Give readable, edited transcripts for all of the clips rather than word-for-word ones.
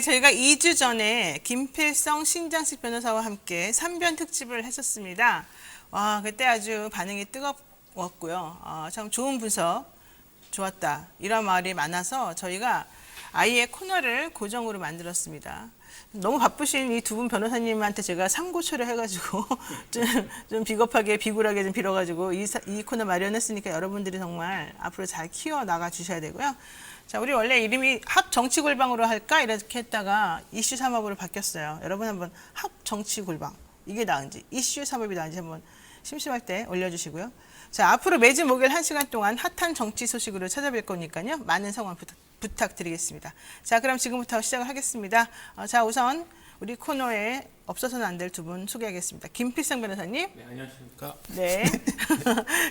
저희가 2주 전에 김필성 신장식 변호사와 함께 3변 특집을 했었습니다. 와, 그때 아주 반응이 뜨거웠고요. 참 좋은 분석, 좋았다. 이런 말이 많아서 저희가 아예 코너를 고정으로 만들었습니다. 너무 바쁘신 이 두 분 변호사님한테 제가 상고초를 해가지고 좀 비겁하게 비굴하게 좀 빌어가지고 이 코너 마련했으니까 여러분들이 정말 앞으로 잘 키워나가 주셔야 되고요. 자, 우리 원래 이름이 합정치골방으로 할까 이렇게 했다가 이슈 삼업으로 바뀌었어요. 여러분 한번 합정치골방 이게 나은지 이슈 삼업이 나은지 한번 심심할 때 올려주시고요. 자, 앞으로 매주 목요일 1시간 동안 핫한 정치 소식으로 찾아뵐 거니까요. 많은 성원 부탁드리겠습니다. 자, 그럼 지금부터 시작을 하겠습니다. 자, 우선 우리 코너에 없어서는 안 될 두 분 소개하겠습니다. 김필성 변호사님. 네, 안녕하십니까. 네.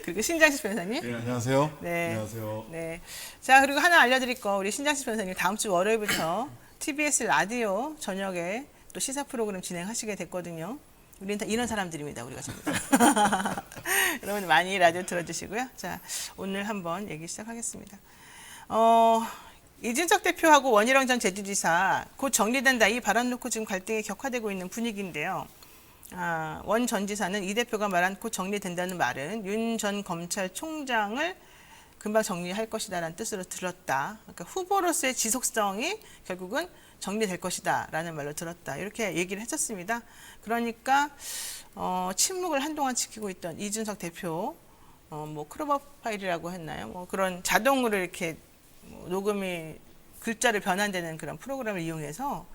그리고 신장식 변호사님. 네, 안녕하세요. 네. 안녕하세요. 네. 자, 그리고 하나 알려드릴 거 우리 신장식 변호사님 다음 주 월요일부터 TBS 라디오 저녁에 또 시사 프로그램 진행하시게 됐거든요. 우리는 다 이런 사람들입니다. 우리가 전부 다. 여러분 많이 라디오 들어주시고요. 자, 오늘 한번 얘기 시작하겠습니다. 이준석 대표하고 원희룡 전 제주지사 곧 정리된다 이 발언 놓고 지금 갈등이 격화되고 있는 분위기인데요. 원 전 지사는 이 대표가 말한 곧 정리된다는 말은 윤 전 검찰총장을 금방 정리할 것이다라는 뜻으로 들었다. 그러니까 후보로서의 지속성이 결국은 정리될 것이다라는 말로 들었다. 이렇게 얘기를 했었습니다. 그러니까 침묵을 한동안 지키고 있던 이준석 대표 뭐 크로버 파일이라고 했나요? 뭐 그런 자동으로 이렇게 녹음이 글자를 변환되는 그런 프로그램을 이용해서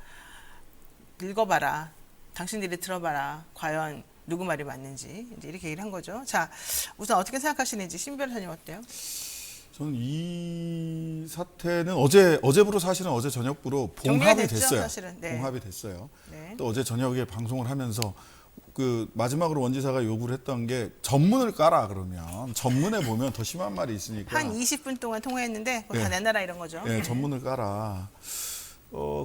읽어봐라. 당신들이 들어봐라. 과연 누구 말이 맞는지 이제 이렇게 얘기를 한 거죠. 자, 우선 어떻게 생각하시는지 신 변호사님 어때요? 저는 이 사태는 어제부로 사실은 어제 저녁부로 봉합이 됐죠, 됐어요. 사실은. 네. 봉합이 됐어요. 네. 또 어제 저녁에 방송을 하면서 그 마지막으로 원지사가 요구를 했던 게 전문을 깔아 그러면 전문에 보면 더 심한 말이 있으니까 한 20분 동안 통화했는데 다 네. 내놔라 이런 거죠. 네, 전문을 깔아.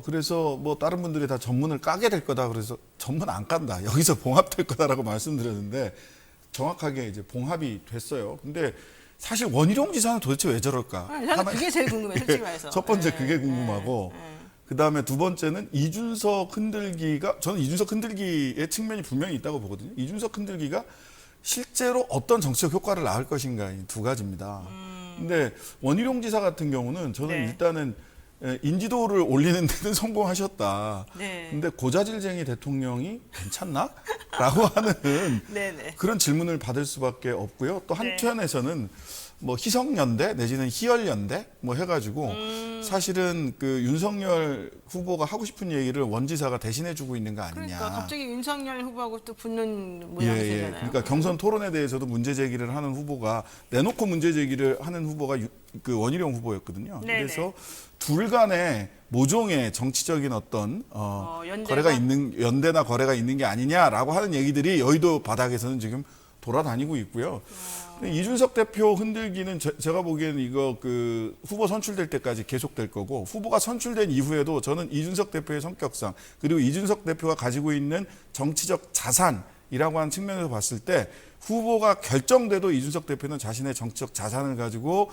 그래서 뭐 다른 분들이 다 전문을 까게 될 거다. 그래서 전문 안 깐다. 여기서 봉합될 거다라고 말씀드렸는데 정확하게 이제 봉합이 됐어요. 근데 사실 원희룡 지사는 도대체 왜 저럴까? 저는 그게 제일 궁금해요, 솔직히 말해서. 첫 번째 그게 궁금하고 그다음에 두 번째는 이준석 흔들기가 저는 이준석 흔들기의 측면이 분명히 있다고 보거든요. 이준석 흔들기가 실제로 어떤 정치적 효과를 낳을 것인가 이 두 가지입니다. 근데 원희룡 지사 같은 경우는 저는 네. 일단은 인지도를 올리는 데는 성공하셨다. 네. 근데 고자질쟁이 대통령이 괜찮나? 라고 하는 네네. 그런 질문을 받을 수밖에 없고요. 또 한편에서는 뭐 희석연대 내지는 희열연대 뭐 해가지고 사실은 그 윤석열 후보가 하고 싶은 얘기를 원지사가 대신해주고 있는 거 아니냐. 그러니까 갑자기 윤석열 후보하고 또 붙는 모양이 되잖아요. 그러니까 경선 토론에 대해서도 문제 제기를 하는 후보가 내놓고 문제 제기를 하는 후보가 그 원희룡 후보였거든요. 네네. 그래서 둘 간에 모종의 정치적인 어떤 거래가 있는 연대나 거래가 있는 게 아니냐라고 하는 얘기들이 여의도 바닥에서는 지금 돌아다니고 있고요. 이준석 대표 흔들기는 제가 보기에는 이거 그 후보 선출될 때까지 계속될 거고 후보가 선출된 이후에도 저는 이준석 대표의 성격상 그리고 이준석 대표가 가지고 있는 정치적 자산이라고 하는 측면에서 봤을 때 후보가 결정돼도 이준석 대표는 자신의 정치적 자산을 가지고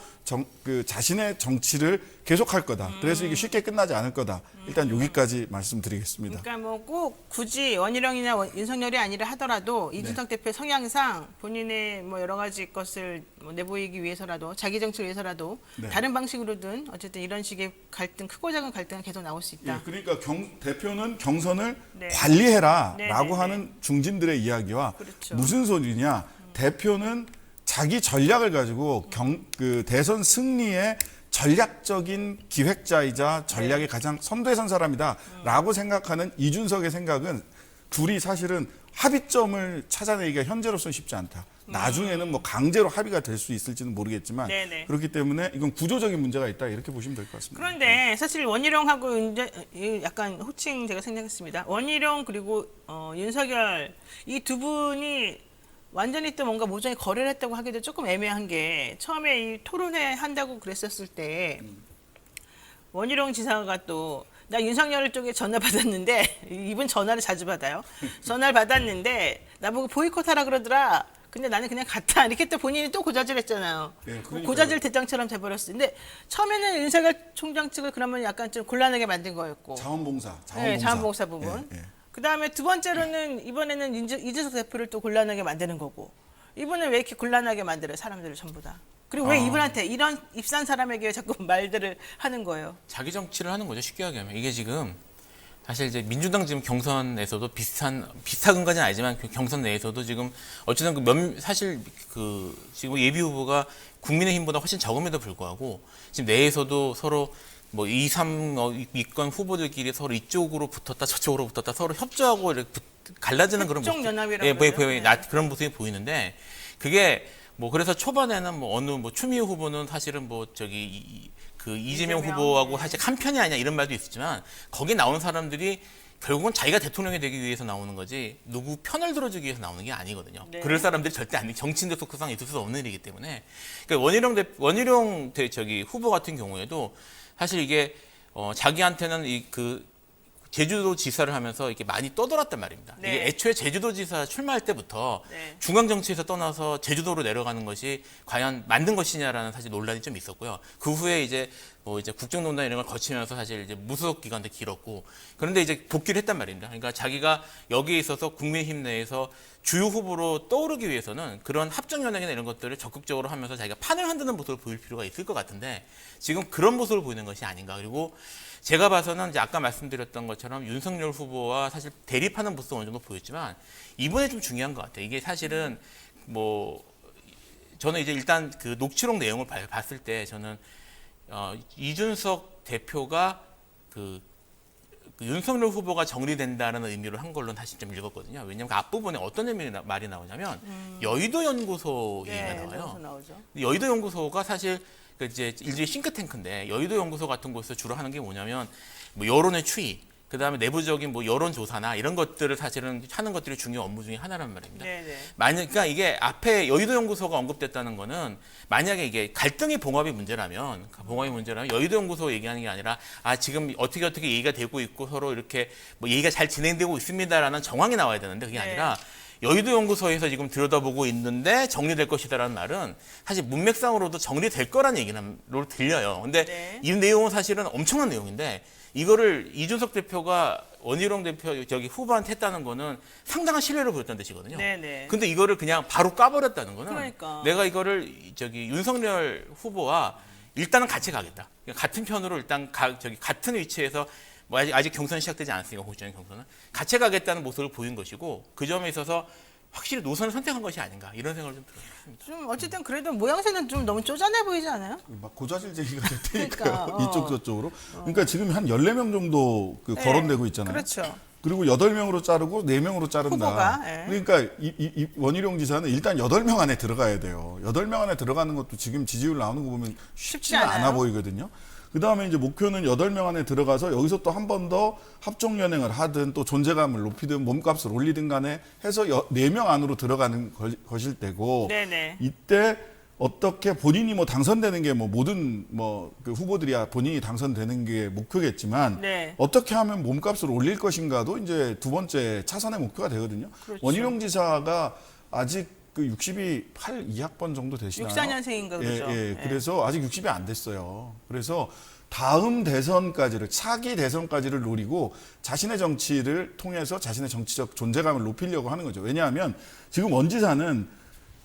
자신의 정치를 계속할 거다. 그래서 이게 쉽게 끝나지 않을 거다. 일단 여기까지 말씀드리겠습니다. 그러니까 뭐 꼭 굳이 원희룡이나 윤석열이 아니라 하더라도 이준석 대표의 성향상 본인의 뭐 여러 가지 것을 뭐 내보이기 위해서라도 자기 정치를 위해서라도 다른 방식으로든 어쨌든 이런 식의 갈등, 크고 작은 갈등은 계속 나올 수 있다. 그러니까 대표는 경선을 관리해라라고 하는 중진들의 이야기와 그렇죠. 무슨 소리냐? 대표는 자기 전략을 가지고 대선 승리의 전략적인 기획자이자 전략의 가장 선두에 선 사람이다라고 생각하는 이준석의 생각은 둘이 사실은 합의점을 찾아내기가 현재로서는 쉽지 않다. 나중에는 뭐 강제로 합의가 될 수 있을지는 모르겠지만 그렇기 때문에 이건 구조적인 문제가 있다 이렇게 보시면 될 것 같습니다. 그런데 사실 원희룡하고 약간 호칭 제가 생각했습니다. 원희룡 그리고 윤석열 이 두 분이 완전히 또 뭔가 모종의 거래를 했다고 하기도 조금 애매한 게 처음에 이 토론회 한다고 그랬었을 때 원희룡 지사가 또 나 윤석열 쪽에 전화 받았는데 이분 전화를 자주 받아요. 전화를 받았는데 나보고 보이콧하라 그러더라. 근데 나는 그냥 갔다 이렇게 또 본인이 또 고자질했잖아요. 그러니까요. 고자질 대장처럼 돼버렸어요. 근데 처음에는 윤석열 총장 측을 그러면 약간 좀 곤란하게 만든 거였고. 자원봉사 네, 자원봉사 부분. 그 다음에 두 번째로는 이번에는 이준석 대표를 또 곤란하게 만드는 거고. 이분은 왜 이렇게 곤란하게 만들어요, 사람들을 전부 다. 그리고 왜 이분한테 이런 입산 사람에게 왜 자꾸 말들을 하는 거예요? 자기 정치를 하는 거죠. 쉽게 얘기하면 이게 지금 사실 이제 민주당 지금 경선에서도 비슷한 것까지는 아니지만 그 경선 내에서도 지금 어쨌든 사실 그 지금 예비 후보가 국민의힘보다 훨씬 적음에도 불구하고 지금 내에서도 서로 뭐 2, 3 위권 후보들끼리 서로 이쪽으로 붙었다 저쪽으로 붙었다 서로 협조하고 이렇게 갈라지는 그런 모습, 연합이라고 그런 모습이 보이는데 그게 뭐 그래서 초반에는 뭐 어느 뭐 추미애 후보는 사실은 뭐 그 이재명 후보하고 사실 한 편이 아니냐 이런 말도 있었지만 거기 나온 사람들이 결국은 자기가 대통령이 되기 위해서 나오는 거지 누구 편을 들어주기 위해서 나오는 게 아니거든요. 네. 그럴 사람들이 절대 아니 정치인들 속성 있을 수 없는 일이기 때문에 그러니까 원희룡 후보 같은 경우에도 사실 이게 자기한테는 제주도 지사를 하면서 이렇게 많이 떠돌았단 말입니다. 네. 이게 애초에 제주도지사 출마할 때부터 네. 중앙 정치에서 떠나서 제주도로 내려가는 것이 과연 맞는 것이냐라는 사실 논란이 좀 있었고요. 그 후에 이제 국정농단 이런 걸 거치면서 사실 이제 무소속 기간도 길었고 그런데 이제 복귀를 했단 말입니다. 그러니까 자기가 여기에 있어서 국민의힘 내에서 주요 후보로 떠오르기 위해서는 그런 합정연행이나 이런 것들을 적극적으로 하면서 자기가 판을 흔드는 모습을 보일 필요가 있을 것 같은데 지금 그런 모습을 보이는 것이 아닌가. 그리고 제가 봐서는 이제 아까 말씀드렸던 것처럼 윤석열 후보와 사실 대립하는 모습 어느 정도 보였지만 이번에 좀 중요한 것 같아요. 이게 사실은 뭐 저는 이제 일단 그 녹취록 내용을 봤을 때 저는 이준석 대표가 그 윤석열 후보가 정리된다는 의미로 한 걸로 다시 좀 읽었거든요. 왜냐하면 그 앞부분에 어떤 말이 나오냐면 여의도 연구소 얘기가 나와요. 나오죠. 여의도 연구소가 사실 이제 일종의 싱크탱크인데 여의도 연구소 같은 곳에서 주로 하는 게 뭐냐면 뭐 여론의 추이, 그다음에 내부적인 뭐 여론 조사나 이런 것들을 사실은 하는 것들이 중요한 업무 중에 하나란 말입니다. 네네. 그러니까 이게 앞에 여의도 연구소가 언급됐다는 거는 만약에 이게 갈등의 봉합이 문제라면 여의도 연구소 얘기하는 게 아니라 지금 어떻게 얘기가 되고 있고 서로 이렇게 뭐 얘기가 잘 진행되고 있습니다라는 정황이 나와야 되는데 그게 아니라 여의도 연구소에서 지금 들여다보고 있는데 정리될 것이다라는 말은 사실 문맥상으로도 정리될 거라는 얘기로 들려요. 근데 이 내용은 사실은 엄청난 내용인데 이거를 이준석 대표가 원희룡 대표 후보한테 했다는 거는 상당한 신뢰를 보였다는 뜻이거든요. 네네. 근데 이거를 그냥 바로 까버렸다는 거는 그러니까. 내가 이거를 윤석열 후보와 일단은 같이 가겠다. 그러니까 같은 편으로 일단 같은 위치에서 뭐 아직 경선이 시작되지 않았으니까 공식적인 경선은 같이 가겠다는 모습을 보인 것이고 그 점에 있어서 확실히 노선을 선택한 것이 아닌가 이런 생각을 좀 들었습니다. 좀 어쨌든 그래도 모양새는 좀 너무 쪼잔해 보이지 않아요? 막 고자질쟁이가 될 테니까요. 그러니까, 이쪽 저쪽으로. 그러니까 지금 한 14명 정도 거론되고 있잖아요. 그렇죠. 그리고 8명으로 자르고 4명으로 자른다. 후보가, 그러니까 이 원희룡 지사는 일단 8명 안에 들어가야 돼요. 8명 안에 들어가는 것도 지금 지지율 나오는 거 보면 쉽지는 않아 보이거든요. 그다음에 이제 목표는 8명 안에 들어가서 여기서 또 한 번 더 합종 연행을 하든 또 존재감을 높이든 몸값을 올리든 간에 해서 4명 안으로 들어가는 것일 때고 네네. 이때 어떻게 본인이 뭐 당선되는 게 뭐 모든 그 후보들이야 본인이 당선되는 게 목표겠지만 네. 어떻게 하면 몸값을 올릴 것인가도 이제 두 번째 차선의 목표가 되거든요. 그렇죠. 원희룡 지사가 아직 그 60이 2학번 정도 되시나요? 64년생인가 그죠? 예. 그래서 아직 60이 안 됐어요. 그래서 다음 대선까지를 차기 대선까지를 노리고 자신의 정치를 통해서 자신의 정치적 존재감을 높이려고 하는 거죠. 왜냐하면 지금 원 지사는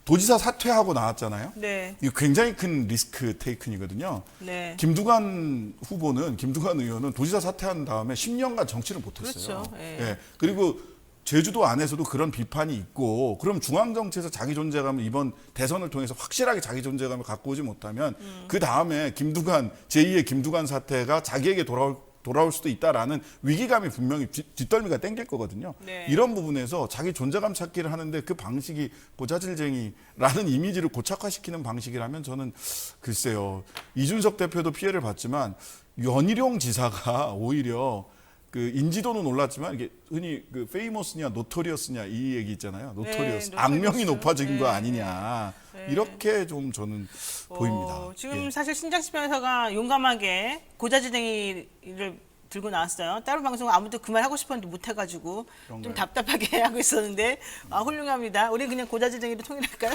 도지사 사퇴하고 나왔잖아요. 네. 이거 굉장히 큰 리스크 테이큰이거든요. 네. 김두관 의원은 도지사 사퇴한 다음에 10년간 정치를 못했어요. 그렇죠. 예. 예. 그리고 제주도 안에서도 그런 비판이 있고 그럼 중앙정치에서 자기 존재감을 이번 대선을 통해서 확실하게 자기 존재감을 갖고 오지 못하면 그 다음에 제2의 김두관 사태가 자기에게 돌아올 수도 있다라는 위기감이 분명히 뒷덜미가 땡길 거거든요. 네. 이런 부분에서 자기 존재감 찾기를 하는데 그 방식이 고자질쟁이라는 이미지를 고착화시키는 방식이라면 저는 글쎄요. 이준석 대표도 피해를 봤지만 원희룡 지사가 오히려 그 인지도는 올랐지만 이게 흔히 그 페이머스냐 노토리어스냐 이 얘기 있잖아요. 노토리어스. 악명이 높아진 거 아니냐. 이렇게 좀 저는 보입니다. 지금 예. 사실 신장식 변호사가 용감하게 고자질쟁이를 들고 나왔어요. 다른 방송 아무도 그 말 하고 싶었는데 못 해가지고 좀 그런가요? 답답하게 하고 있었는데 훌륭합니다. 우리 그냥 고자질쟁이로 통일할까요?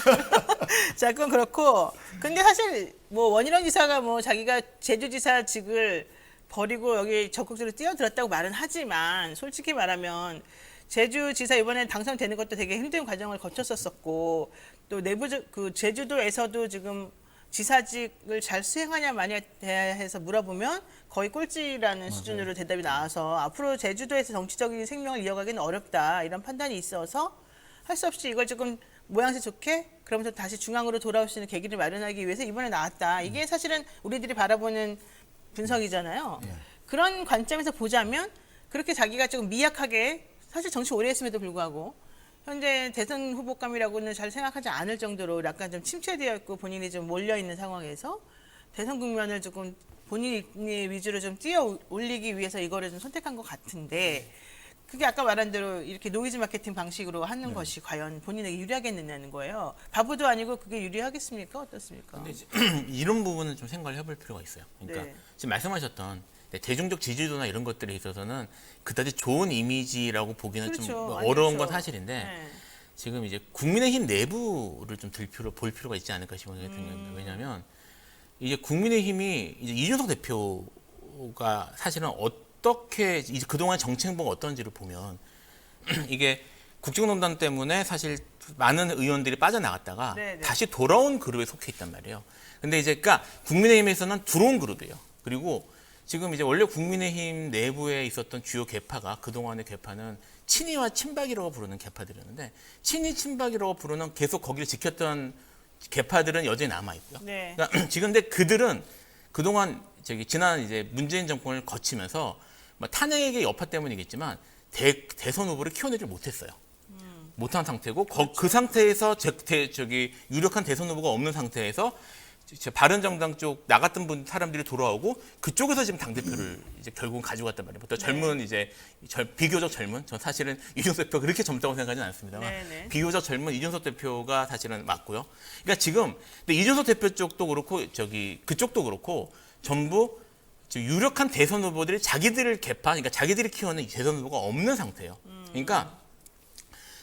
자, 그건 그렇고 근데 사실 뭐 원희룡 지사가 뭐 자기가 제주지사직을 버리고 여기 적극적으로 뛰어들었다고 말은 하지만 솔직히 말하면 제주지사 이번에 당선되는 것도 되게 힘든 과정을 거쳤었었고 또 내부적 그 제주도에서도 지금 지사직을 잘 수행하냐 마냐 해서 물어보면 거의 꼴찌라는 수준으로 대답이 나와서 앞으로 제주도에서 정치적인 생명을 이어가기는 어렵다 이런 판단이 있어서 할 수 없이 이걸 조금 모양새 좋게 그러면서 다시 중앙으로 돌아올 수 있는 계기를 마련하기 위해서 이번에 나왔다. 이게 사실은 우리들이 바라보는 분석이잖아요. 그런 관점에서 보자면 그렇게 자기가 조금 미약하게 사실 정치 오래 했음에도 불구하고 현재 대선 후보감이라고는 잘 생각하지 않을 정도로 약간 좀 침체되어 있고 본인이 좀 몰려 있는 상황에서 대선 국면을 조금 본인이 위주로 좀 뛰어 올리기 위해서 이거를 좀 선택한 것 같은데 그게 아까 말한 대로 이렇게 노이즈 마케팅 방식으로 하는 것이 과연 본인에게 유리하겠느냐는 거예요. 바보도 아니고 그게 유리하겠습니까? 어떻습니까? 근데 이제 이런 부분은 좀 생각을 해볼 필요가 있어요. 그러니까 네. 지금 말씀하셨던 대중적 지지도나 이런 것들에 있어서는 그다지 좋은 이미지라고 보기는 그렇죠. 좀 아니, 어려운 그렇죠. 건 사실인데 네. 지금 이제 국민의힘 내부를 좀 볼 필요가 있지 않을까 싶은 생각이 듭니다. 왜냐하면 이제 국민의힘이 이제 이준석 대표가 사실은 어떻게 이제 그동안 정치 행보가 어떤지를 보면 이게 국정농단 때문에 사실 많은 의원들이 빠져나갔다가 네, 네. 다시 돌아온 그룹에 속해 있단 말이에요. 근데 이제 그러니까 국민의힘에서는 들어온 그룹이에요. 그리고 지금 이제 원래 국민의힘 내부에 있었던 주요 계파가 그동안의 계파는 친이와 친박이라고 부르는 계파들이었는데 친이 친박이라고 부르는 계속 거기를 지켰던 계파들은 여전히 남아 있고요. 네. 그러니까 지금 근데 그들은 그동안 지난 이제 문재인 정권을 거치면서 뭐 탄핵의 여파 때문이겠지만 대선 후보를 키워내지 못했어요. 못한 상태고 그 상태에서 유력한 대선 후보가 없는 상태에서 바른정당 쪽 나갔던 사람들이 돌아오고 그쪽에서 지금 당 대표를 이제 결국은 가져갔단 말이에요. 또 젊은 이제 비교적 젊은 전 사실은 이준석 대표 그렇게 젊다고 생각하지는 않습니다만 네네. 비교적 젊은 이준석 대표가 사실은 맞고요. 그러니까 지금 근데 이준석 대표 쪽도 그렇고 그쪽도 그렇고 전부 유력한 대선 후보들이 자기들을 그러니까 자기들이 키워낸 대선 후보가 없는 상태예요. 그러니까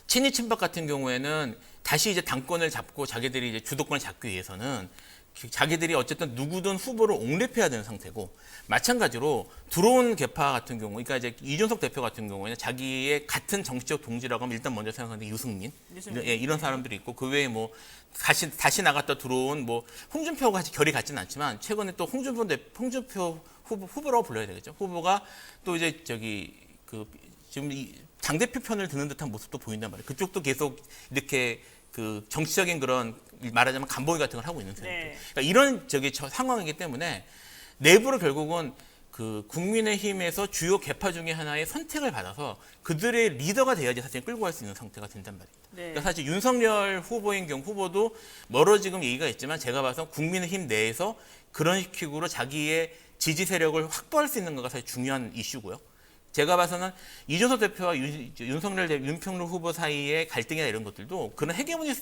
친이 친박 같은 경우에는 다시 이제 당권을 잡고 자기들이 이제 주도권을 잡기 위해서는 자기들이 어쨌든 누구든 후보를 옹립해야 되는 상태고 마찬가지로 들어온 계파 같은 경우 그러니까 이제 이준석 대표 같은 경우에는 자기의 같은 정치적 동지라고 하면 일단 먼저 생각하는 게 유승민. 이런 사람들이 있고 그 외에 뭐 다시 나갔다 들어온 뭐 홍준표가 같이 결이 같지는 않지만 최근에 또 홍준표 후보라고 불러야 되겠죠. 후보가 또 이제 지금 당대표 편을 드는 듯한 모습도 보인단 말이에요. 그쪽도 계속 이렇게 그 정치적인 그런 말하자면 간보기 같은 걸 하고 있는 상태. 네. 그러니까 이런 상황이기 때문에 내부로 결국은 그 국민의힘에서 주요 계파 중에 하나의 선택을 받아서 그들의 리더가 돼야지 사실 끌고 갈 수 있는 상태가 된단 말입니다. 네. 그러니까 사실 윤석열 후보인 경우 후보도 멀어 지금 얘기가 있지만 제가 봐서 국민의힘 내에서 그런 식으로 자기의 지지 세력을 확보할 수 있는 거가 사실 중요한 이슈고요. 제가 봐서는 이준석 대표와 윤평로 후보 사이의 갈등이나 이런 것들도 그런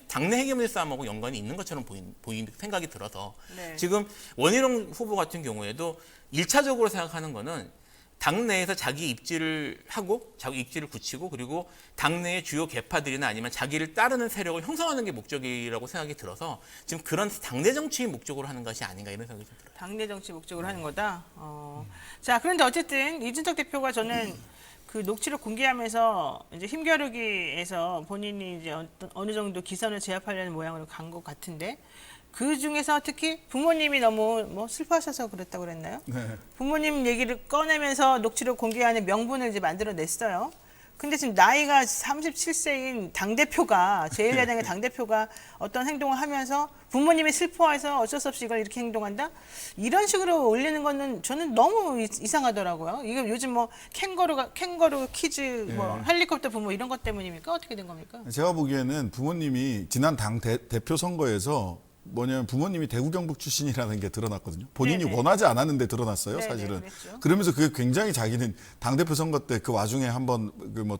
당내 헤게모니 싸움하고 연관이 있는 것처럼 보이는 생각이 들어서 네. 지금 원희룡 후보 같은 경우에도 1차적으로 생각하는 거는 당내에서 자기 입지를 하고 자기 입지를 굳히고 그리고 당내의 주요 계파들이나 아니면 자기를 따르는 세력을 형성하는 게 목적이라고 생각이 들어서 지금 그런 당내 정치의 목적으로 하는 것이 아닌가 이런 생각이 좀 들어요. 당내 정치 목적으로 하는 거다. 자, 그런데 어쨌든 이준석 대표가 저는 그 녹취록 공개하면서 이제 힘겨루기에서 본인이 이제 어느 정도 기선을 제압하려는 모양으로 간 것 같은데 그 중에서 특히 부모님이 너무 뭐 슬퍼하셔서 그랬다고 그랬나요? 네. 부모님 얘기를 꺼내면서 녹취록 공개하는 명분을 이제 만들어냈어요. 근데 지금 나이가 37세인 당대표가, 제1야당의 당대표가 어떤 행동을 하면서 부모님이 슬퍼해서 어쩔 수 없이 이걸 이렇게 행동한다? 이런 식으로 올리는 거는 저는 너무 이상하더라고요. 이거 요즘 뭐 캥거루 키즈, 뭐 헬리콥터 부모 이런 것 때문입니까? 어떻게 된 겁니까? 제가 보기에는 부모님이 지난 당 대표 선거에서 뭐냐면 부모님이 대구 경북 출신이라는 게 드러났거든요. 본인이 네네. 원하지 않았는데 드러났어요, 네네, 사실은. 그랬죠. 그러면서 그게 굉장히 자기는 당대표 선거 때 그 와중에 한번 그 뭐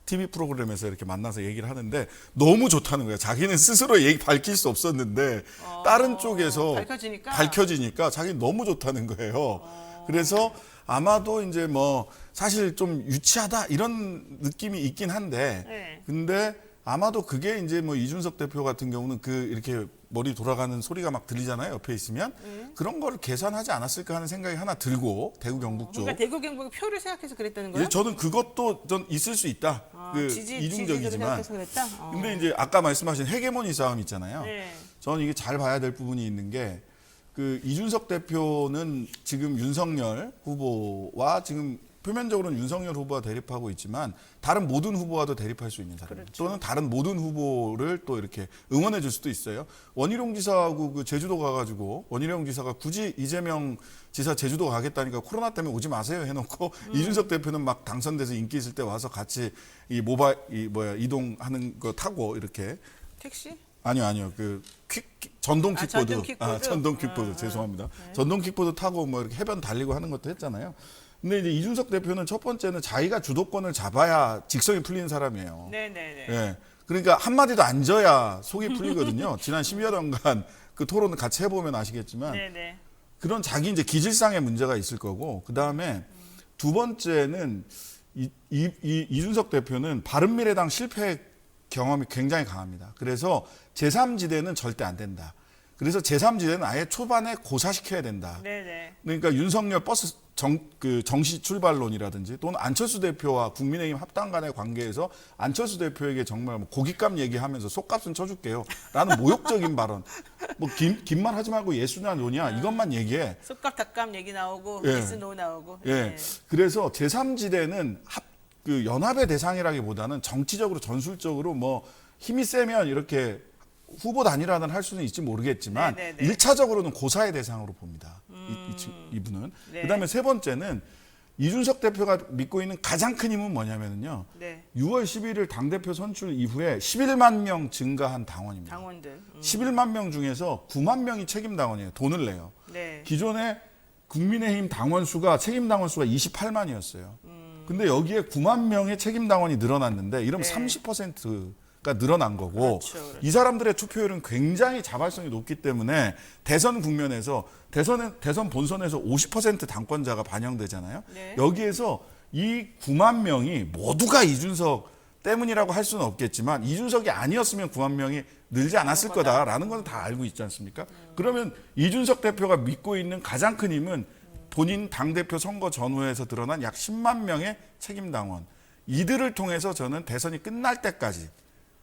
TV 프로그램에서 이렇게 만나서 얘기를 하는데 너무 좋다는 거예요. 자기는 스스로 밝힐 수 없었는데 다른 쪽에서 밝혀지니까 자기는 너무 좋다는 거예요. 그래서 아마도 이제 뭐 사실 좀 유치하다 이런 느낌이 있긴 한데 네. 근데 아마도 그게 이제 뭐 이준석 대표 같은 경우는 그 이렇게 머리 돌아가는 소리가 막 들리잖아요. 옆에 있으면 그런 거를 계산하지 않았을까 하는 생각이 하나 들고 대구 경북 쪽. 그러니까 대구 경북 표를 생각해서 그랬다는 거예요? 예, 저는 그것도 전 있을 수 있다. 그 지지를 이중적이지만. 생각해서 그랬다? 근데 이제 아까 말씀하신 헤게모니 싸움 있잖아요. 네. 저는 이게 잘 봐야 될 부분이 있는 게 그 이준석 대표는 지금 윤석열 후보와 지금 표면적으로는 윤석열 후보와 대립하고 있지만 다른 모든 후보와도 대립할 수 있는 사람입니다. 그렇죠. 또는 다른 모든 후보를 또 이렇게 응원해 줄 수도 있어요. 원희룡 지사하고 그 제주도 가가지고 원희룡 지사가 굳이 이재명 지사 제주도 가겠다니까 코로나 때문에 오지 마세요 해놓고 이준석 대표는 막 당선돼서 인기 있을 때 와서 같이 이 이동하는 거 타고 이렇게 택시? 아니요. 전동 킥보드. 전동 킥보드? 전동 킥보드. 죄송합니다. 전동 킥보드 타고 뭐 이렇게 해변 달리고 하는 것도 했잖아요. 근데 이제 이준석 대표는 첫 번째는 자기가 주도권을 잡아야 직성이 풀리는 사람이에요. 네네네. 예. 그러니까 한마디도 안 져야 속이 풀리거든요. 지난 10여 년간 그 토론을 같이 해보면 아시겠지만 네네. 그런 자기 이제 기질상의 문제가 있을 거고 그 다음에 두 번째는 이준석 대표는 바른미래당 실패 경험이 굉장히 강합니다. 그래서 제3지대는 절대 안 된다. 그래서 제3지대는 아예 초반에 고사시켜야 된다. 네네. 그러니까 윤석열 버스 정시 출발론이라든지 또는 안철수 대표와 국민의힘 합당 간의 관계에서 안철수 대표에게 정말 뭐 고깃값 얘기하면서 속값은 쳐줄게요. 라는 모욕적인 발언. 뭐 긴 말 하지 말고 예수냐 노냐 이것만 얘기해. 속값 닭값 얘기 나오고 예. 미스 노 나오고. 예. 네. 그래서 제3지대는 그 연합의 대상이라기보다는 정치적으로 전술적으로 뭐 힘이 세면 이렇게 후보 단일화는 할 수는 있지 모르겠지만 네네네. 1차적으로는 고사의 대상으로 봅니다. 이분은. 네. 그다음에 세 번째는 이준석 대표가 믿고 있는 가장 큰 힘은 뭐냐면요. 네. 6월 11일 당대표 선출 이후에 11만 명 증가한 당원입니다. 당원들. 11만 명 중에서 9만 명이 책임 당원이에요. 돈을 내요. 네. 기존에 국민의힘 당원 수가 책임 당원 수가 28만이었어요. 근데 여기에 9만 명의 책임 당원이 늘어났는데 이러면 네. 30%가 늘어난 거고 그렇죠. 이 사람들의 투표율은 굉장히 자발성이 높기 때문에 대선 국면에서 대선 본선에서 50% 당권자가 반영되잖아요. 네. 여기에서 이 9만 명이 모두가 이준석 때문이라고 할 수는 없겠지만 이준석이 아니었으면 9만 명이 늘지 않았을 거다라는 건 다 알고 있지 않습니까? 그러면 이준석 대표가 믿고 있는 가장 큰 힘은 본인 당대표 선거 전후에서 드러난 약 10만 명의 책임당원. 이들을 통해서 저는 대선이 끝날 때까지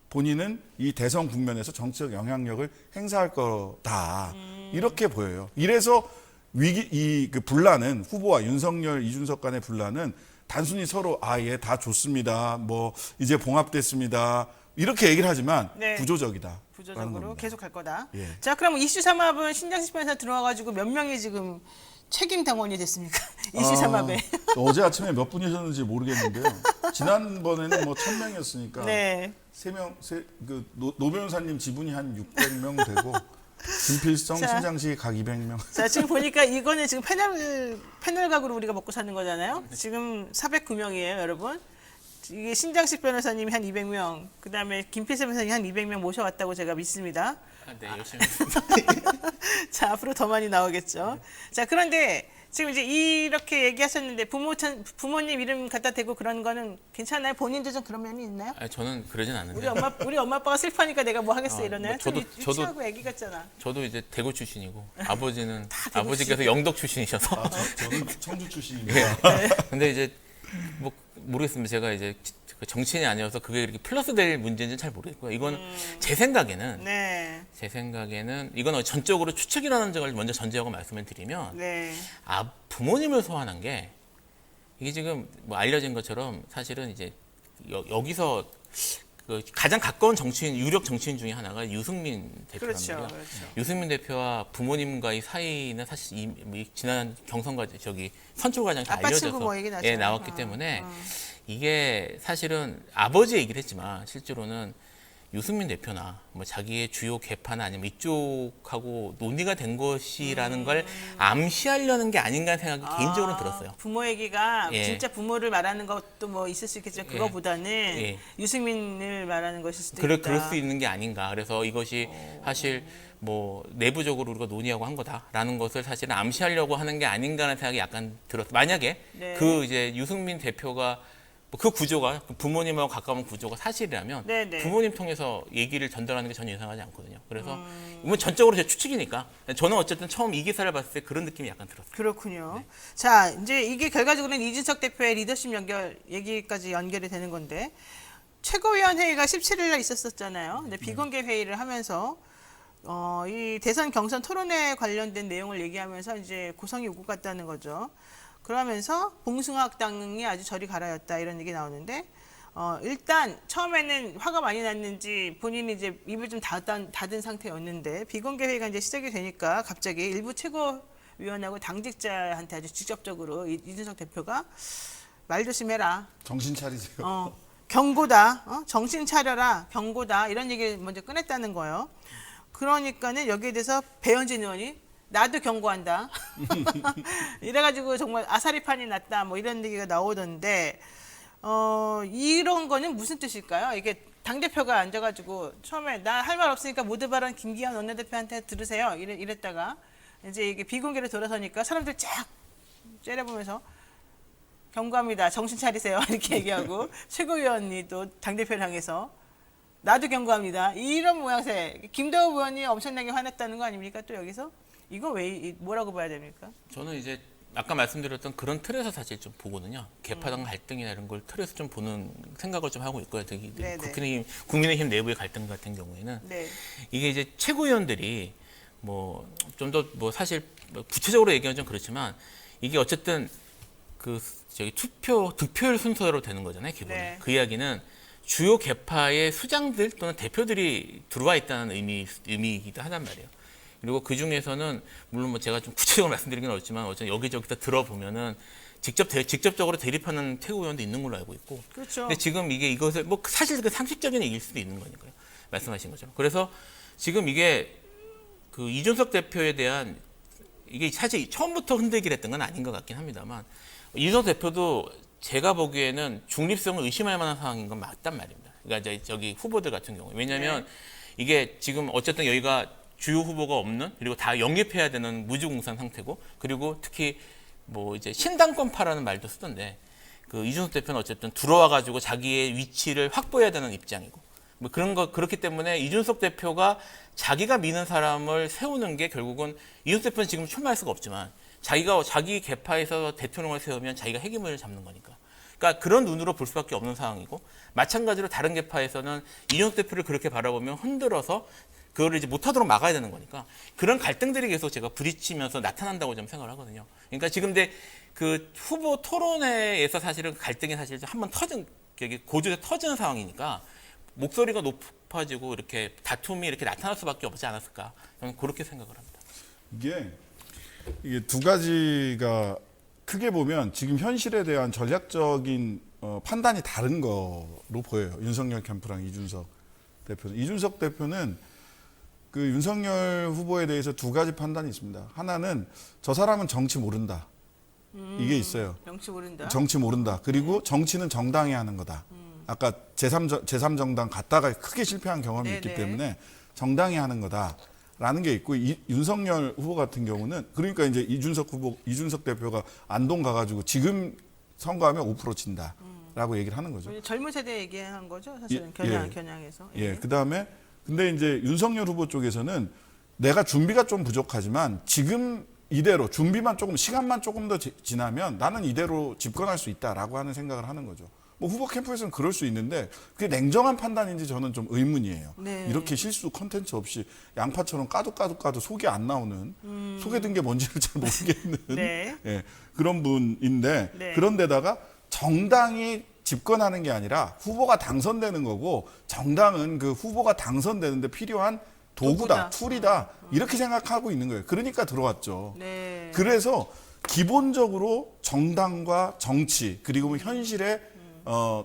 본인은 이 대선 국면에서 정치적 영향력을 행사할 거다. 이렇게 보여요. 이래서 그 분란은 후보와 윤석열, 이준석 간의 분란은 단순히 서로 얘 다 좋습니다. 뭐 이제 봉합됐습니다. 이렇게 얘기를 하지만 네. 부조적이다. 부조적으로 계속 갈 거다. 예. 자, 그럼 이슈 삼합은 신장식 변호사 들어와가지고 몇 명이 지금 책임 당원이 됐습니까? 이슈 삼합에. 어제 아침에 몇 분이셨는지 모르겠는데요. 지난번에는 뭐 1000명이었으니까 네. 노 변호사님 지분이 한 600명 되고 김필성, 자. 신장식 각 200명. 자, 지금 보니까 이거는 지금 패널 각으로 우리가 먹고 사는 거잖아요. 지금 409명이에요, 여러분. 이게 신장식 변호사님이 한 200명, 그다음에 김필성 변호사님이 한 200명 모셔왔다고 제가 믿습니다. 네, 열심히 자, 앞으로 더 많이 나오겠죠. 자, 그런데 지금 이제 이렇게 얘기하셨는데 부모님 이름 갖다 대고 그런 거는 괜찮아요? 본인도 좀 그런 면이 있나요? 아니, 저는 그러진 않는데. 우리 엄마 아빠가 슬퍼하니까 내가 뭐 하겠어 이러나요? 뭐 저도- 좀 유치하고 애기 같잖아. 저도 이제 대구 출신이고 아버지께서 영덕 출신이셔서. 저는 청주 출신입니다. 예. 근데 이제 뭐 모르겠습니다. 제가 이제 정치인이 아니어서 그게 이렇게 플러스 될 문제인지는 잘 모르겠고요. 이건 제 생각에는 네, 이건 전적으로 추측이라는 점을 먼저 전제하고 말씀을 드리면 네, 부모님을 소환한 게 이게 지금 뭐 알려진 것처럼 사실은 이제 여기서 그 가장 가까운 유력 정치인 중에 하나가 유승민 대표란 그렇죠, 말이에요. 그렇죠. 유승민 대표와 부모님과의 사이는 사실 지난 경선 과정 선출 과정에서 아빠 친구 알려져서 뭐 얘기 나잖아요. 나왔기 때문에 이게 사실은 아버지 얘기를 했지만 실제로는 유승민 대표나 뭐 자기의 주요 개파나 아니면 이쪽하고 논의가 된 것이라는 걸 암시하려는 게 아닌가 생각이 개인적으로 들었어요. 부모 얘기가 예. 진짜 부모를 말하는 것도 뭐 있을 수 있겠지만 그거보다는 예. 유승민을 말하는 것일 수도 그럴 있다. 수 있는 게 아닌가. 그래서 이것이 사실 뭐 내부적으로 우리가 논의하고 한 거다라는 것을 사실은 암시하려고 하는 게 아닌가라는 생각이 약간 들었어요. 만약에 네. 그 이제 유승민 대표가 그 구조가 그 부모님하고 가까운 구조가 사실이라면 네네. 부모님 통해서 얘기를 전달하는 게 전혀 이상하지 않거든요. 그래서 이건 전적으로 제 추측이니까 저는 어쨌든 처음 이 기사를 봤을 때 그런 느낌이 약간 들었어요. 그렇군요. 자, 이제 이게 결과적으로는 이준석 대표의 리더십 연결 얘기까지 연결이 되는 건데 최고위원 회의가 17일 날 있었었잖아요. 근데 비공개 회의를 하면서 이 대선 경선 토론회 관련된 내용을 얘기하면서 이제 고성이 오고 갔다는 거죠. 그러면서 봉숭아학당이 아주 저리 가라였다 이런 얘기 나오는데 일단 처음에는 화가 많이 났는지 본인이 이제 입을 좀 닫은 상태였는데 비공개 회의가 이제 시작이 되니까 갑자기 일부 최고위원하고 당직자한테 아주 직접적으로 이준석 대표가 말 조심해라. 정신 차리세요. 경고다. 정신 차려라. 경고다. 이런 얘기를 먼저 꺼냈다는 거예요. 그러니까는 여기에 대해서 배현진 의원이 나도 경고한다. 이래가지고 정말 아사리판이 났다. 뭐 이런 얘기가 나오던데 이런 거는 무슨 뜻일까요? 이게 당대표가 앉아가지고 처음에 나 할 말 없으니까 모두 발언 김기현 원내대표한테 들으세요. 이랬다가 이제 이게 비공개로 돌아서니까 사람들 쫙 째려보면서 경고합니다. 정신 차리세요. 이렇게 얘기하고 최고위원이 또 당대표를 향해서 나도 경고합니다. 이런 모양새. 김도우 의원이 엄청나게 화냈다는 거 아닙니까? 또 여기서? 이거 왜 뭐라고 봐야 됩니까? 저는 이제 아까 말씀드렸던 그런 틀에서 사실 좀 보거든요. 개파당 갈등이나 이런 걸 틀에서 좀 보는 생각을 좀 하고 있고요. 특히 국민의힘 내부의 갈등 같은 경우에는 네. 이게 이제 최고위원들이 뭐 좀 더 뭐 사실 구체적으로 얘기하면 좀 그렇지만 이게 어쨌든 그 저기 득표율 순서로 되는 거잖아요. 기본에. 네. 그 이야기는 주요 개파의 수장들 또는 대표들이 들어와 있다는 의미이기도 하단 말이에요. 그리고 그 중에서는 물론 뭐 제가 좀 구체적으로 말씀드리긴 어렵지만 어쨌든 여기저기서 들어보면은 직접적으로 대립하는 최고위원도 있는 걸로 알고 있고. 그렇죠. 근데 지금 이것을 뭐 사실 그 상식적인 얘기일 수도 있는 거니까요. 말씀하신 것처럼. 그래서 지금 이게 그 이준석 대표에 대한 이게 사실 처음부터 흔들기를 했던 건 아닌 것 같긴 합니다만 이준석 대표도 제가 보기에는 중립성을 의심할 만한 상황인 건 맞단 말입니다. 그러니까 이제 저기 후보들 같은 경우에. 왜냐하면 이게 지금 어쨌든 여기가 주요 후보가 없는 그리고 다 영입해야 되는 무주공산 상태고 그리고 특히 뭐 이제 신당권파라는 말도 쓰던데 그 이준석 대표는 어쨌든 들어와 가지고 자기의 위치를 확보해야 되는 입장이고 뭐 그렇기 때문에 이준석 대표가 자기가 미는 사람을 세우는 게 결국은 이준석 대표는 지금 출마할 수가 없지만 자기 개파에서 대통령을 세우면 자기가 핵임을 잡는 거니까. 그러니까 그런 눈으로 볼 수밖에 없는 상황이고 마찬가지로 다른 개파에서는 이준석 대표를 그렇게 바라보면 흔들어서 그거를 이제 못하도록 막아야 되는 거니까 그런 갈등들이 계속 제가 부딪히면서 나타난다고 좀 생각을 하거든요. 그러니까 지금 근데 그 후보 토론회에서 사실은 갈등이 사실 한번 고조돼 터지는 상황이니까 목소리가 높아지고 이렇게 다툼이 이렇게 나타날 수밖에 없지 않았을까 저는 그렇게 생각을 합니다. 이게 두 가지가 크게 보면 지금 현실에 대한 전략적인 판단이 다른 거로 보여요. 윤석열 캠프랑 이준석 대표는. 이준석 대표는 그 윤석열 후보에 대해서 두 가지 판단이 있습니다. 하나는 저 사람은 정치 모른다. 이게 있어요. 정치 모른다. 정치 모른다. 그리고 정치는 정당이 하는 거다. 아까 제3정당 갔다가 크게 실패한 경험이 있기 때문에 정당이 하는 거다라는 게 있고 윤석열 후보 같은 경우는 그러니까 이제 이준석 대표가 안동 가가지고 지금 선거하면 5% 진다라고 얘기를 하는 거죠. 젊은 세대 얘기한 거죠, 사실은 겨냥해서. 그다음에 근데 이제 윤석열 후보 쪽에서는 내가 준비가 좀 부족하지만 지금 이대로 준비만 조금 시간만 조금 더 지나면 나는 이대로 집권할 수 있다라고 하는 생각을 하는 거죠. 뭐 후보 캠프에서는 그럴 수 있는데 그게 냉정한 판단인지 저는 좀 의문이에요. 네. 이렇게 실수 컨텐츠 없이 양파처럼 까도 속이 안 나오는 속에 든 게 뭔지를 잘 모르겠는 네. 예, 그런 분인데 네. 그런데다가 정당이 집권하는 게 아니라 후보가 당선되는 거고 정당은 그 후보가 당선되는데 필요한 도구다, 툴이다 이렇게 생각하고 있는 거예요. 그러니까 들어왔죠. 네. 그래서 기본적으로 정당과 정치 그리고 현실의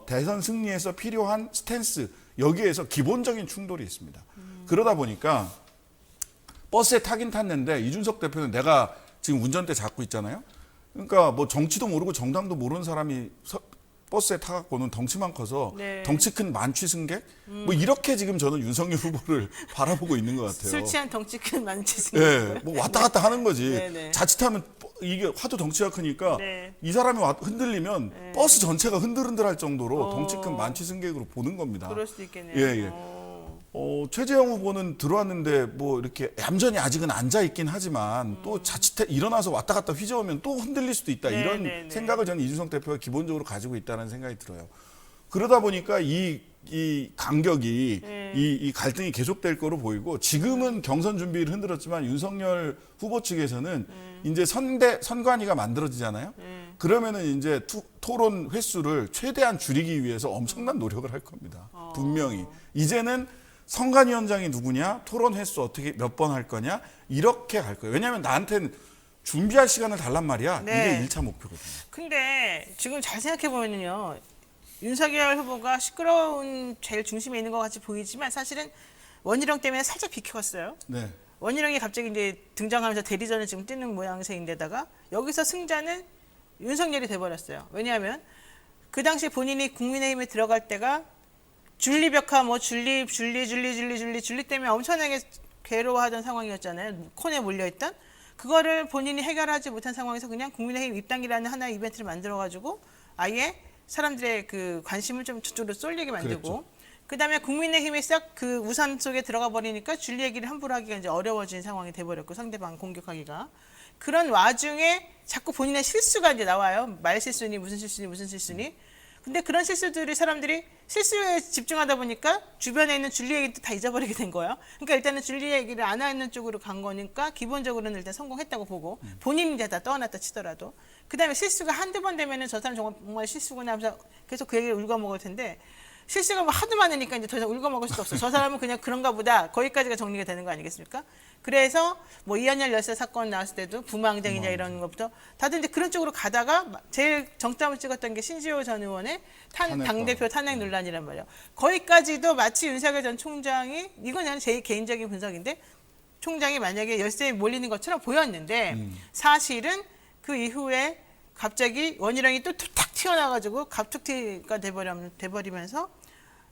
대선 승리에서 필요한 스탠스 여기에서 기본적인 충돌이 있습니다. 그러다 보니까 버스에 타긴 탔는데 이준석 대표는 내가 지금 운전대 잡고 있잖아요. 그러니까 뭐 정치도 모르고 정당도 모르는 사람이 버스에 타갖고는 덩치만 커서 네. 덩치 큰 만취승객 뭐 이렇게 지금 저는 윤석열 후보를 바라보고 있는 것 같아요. 술 취한 덩치 큰 만취승. 예, 뭐 왔다 갔다 하는 거지. 네네. 자칫하면 이게 하도 덩치가 크니까 네. 이 사람이 흔들리면 버스 전체가 흔들흔들할 정도로 덩치 큰 만취승객으로 보는 겁니다. 그럴 수도 있겠네요. 예, 예. 최재형 후보는 들어왔는데 뭐 이렇게 얌전히 아직은 앉아 있긴 하지만 또 자칫해 일어나서 왔다 갔다 휘저으면 또 흔들릴 수도 있다. 네, 이런 네, 네. 생각을 저는 이준석 대표가 기본적으로 가지고 있다는 생각이 들어요. 그러다 보니까 이 간격이 이 갈등이 계속될 거로 보이고 지금은 경선 준비를 흔들었지만 윤석열 후보 측에서는 이제 선관위가 만들어지잖아요. 그러면은 이제 토론 횟수를 최대한 줄이기 위해서 엄청난 노력을 할 겁니다. 분명히 이제는 선관위원장이 누구냐, 토론 횟수 어떻게 몇 번 할 거냐 이렇게 갈 거예요. 왜냐하면 나한테는 준비할 시간을 달란 말이야. 네. 이게 1차 목표거든요. 근데 지금 잘 생각해 보면요, 윤석열 후보가 시끄러운 제일 중심에 있는 것 같이 보이지만 사실은 원희룡 때문에 살짝 비켜갔어요. 네. 원희룡이 갑자기 이제 등장하면서 대리전을 지금 뛰는 모양새인데다가 여기서 승자는 윤석열이 돼버렸어요. 왜냐하면 그 당시 본인이 국민의힘에 들어갈 때가 줄리벽화 뭐 줄리 때문에 엄청나게 괴로워하던 상황이었잖아요. 콘에 몰려있던. 그거를 본인이 해결하지 못한 상황에서 그냥 국민의힘 입당이라는 하나의 이벤트를 만들어가지고 아예 사람들의 그 관심을 좀 저쪽으로 쏠리게 만들고 그랬죠. 그다음에 국민의힘이 싹 그 우산 속에 들어가 버리니까 줄리 얘기를 함부로 하기가 이제 어려워진 상황이 돼버렸고 상대방 공격하기가 그런 와중에 자꾸 본인의 실수가 이제 나와요. 말 실수니 무슨 실수니. 근데 그런 실수들이 사람들이 실수에 집중하다 보니까 주변에 있는 줄리 얘기도 다 잊어버리게 된 거예요. 그러니까 일단은 줄리 얘기를 안 하는 쪽으로 간 거니까 기본적으로는 일단 성공했다고 보고 본인이 이제 다 떠났다 치더라도 그다음에 실수가 한두 번 되면은 저 사람 정말 실수구나 하면서 계속 그 얘기를 울거먹을 텐데 실수가 뭐 하도 많으니까 이제 더 이상 울거먹을 수도 없어. 저 사람은 그냥 그런가 보다. 거기까지가 정리가 되는 거 아니겠습니까? 그래서 뭐 이한열 열사 사건 나왔을 때도 부망쟁이냐 이런 것부터 다들 이제 그런 쪽으로 가다가 제일 정점을 찍었던 게 신지호 전 의원의 당대표 탄핵 논란이란 말이에요. 거기까지도 마치 윤석열 전 총장이 이건 그냥 제 개인적인 분석인데 총장이 만약에 열세에 몰리는 것처럼 보였는데 사실은 그 이후에 갑자기 원희룡이 또 툭탁 튀어나와가지고 갑툭튀가 돼버리면서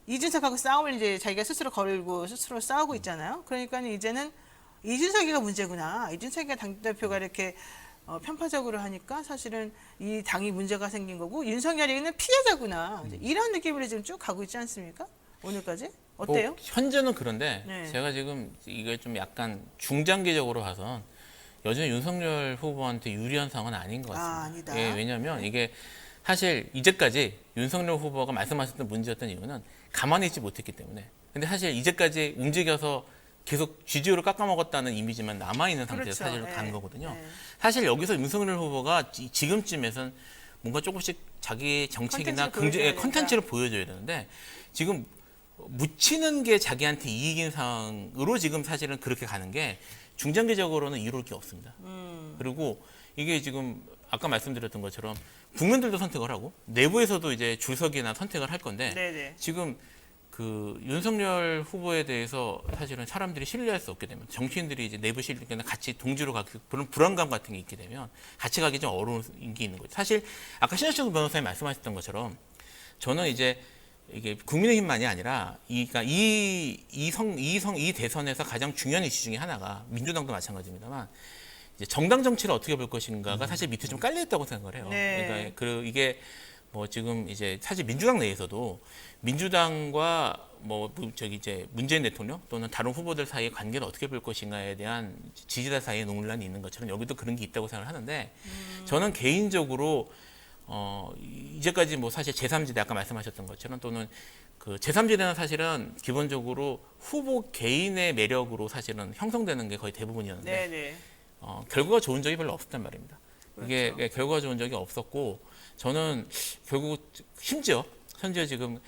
이준석하고 싸움을 이제 자기가 스스로 걸고 스스로 싸우고 있잖아요. 그러니까 이제는 이준석이가 문제구나. 이준석이가 당대표가 이렇게 편파적으로 하니까 사실은 이 당이 문제가 생긴 거고 윤석열이는 피해자구나. 이런 느낌으로 지금 쭉 가고 있지 않습니까? 오늘까지? 어때요? 뭐, 현재는 그런데 네. 제가 지금 이걸 좀 약간 중장기적으로 봐선 여전히 윤석열 후보한테 유리한 상황은 아닌 것 같습니다. 아니다. 예, 왜냐하면 이게 사실 이제까지 윤석열 후보가 말씀하셨던 문제였던 이유는 가만히 있지 못했기 때문에. 근데 사실 이제까지 움직여서 계속 지지율을 깎아먹었다는 이미지만 남아있는 상태에서 그렇죠. 사실 간 네. 거거든요. 네. 사실 여기서 윤석열 후보가 지금쯤에선 뭔가 조금씩 자기 정책이나 컨텐츠를 보여줘야 되는데 지금 묻히는 게 자기한테 이익인 상으로 지금 사실은 그렇게 가는 게 중장기적으로는 이룰 게 없습니다. 그리고 이게 지금 아까 말씀드렸던 것처럼 국민들도 선택을 하고 내부에서도 이제 줄서기나 선택을 할 건데 네네. 지금 그 윤석열 후보에 대해서 사실은 사람들이 신뢰할 수 없게 되면 정치인들이 이제 내부 신뢰나 같이 동지로 가기 그런 불안감 같은 게 있게 되면 같이 가기 좀 어려운 게 있는 거죠. 사실 아까 신하철 변호사님 말씀하셨던 것처럼 저는 이제 이게 국민의힘만이 아니라 이 대선에서 가장 중요한 이슈 중에 하나가 민주당도 마찬가지입니다만 이제 정당 정치를 어떻게 볼 것인가가 사실 밑에 좀 깔려 있다고 생각을 해요. 네. 그러니까 이게 뭐 지금 이제 사실 민주당 내에서도 민주당과 뭐 저기 이제 문재인 대통령 또는 다른 후보들 사이의 관계를 어떻게 볼 것인가에 대한 지지자 사이의 논란이 있는 것처럼 여기도 그런 게 있다고 생각을 하는데 저는 개인적으로 이제까지 뭐 사실 제3지대 아까 말씀하셨던 것처럼 또는 그 제3지대는 사실은 기본적으로 후보 개인의 매력으로 사실은 형성되는 게 거의 대부분이었는데 네네. 결과가 좋은 적이 별로 없었단 말입니다. 그렇죠. 이게 결과가 좋은 적이 없었고 저는 결국 심지어 지금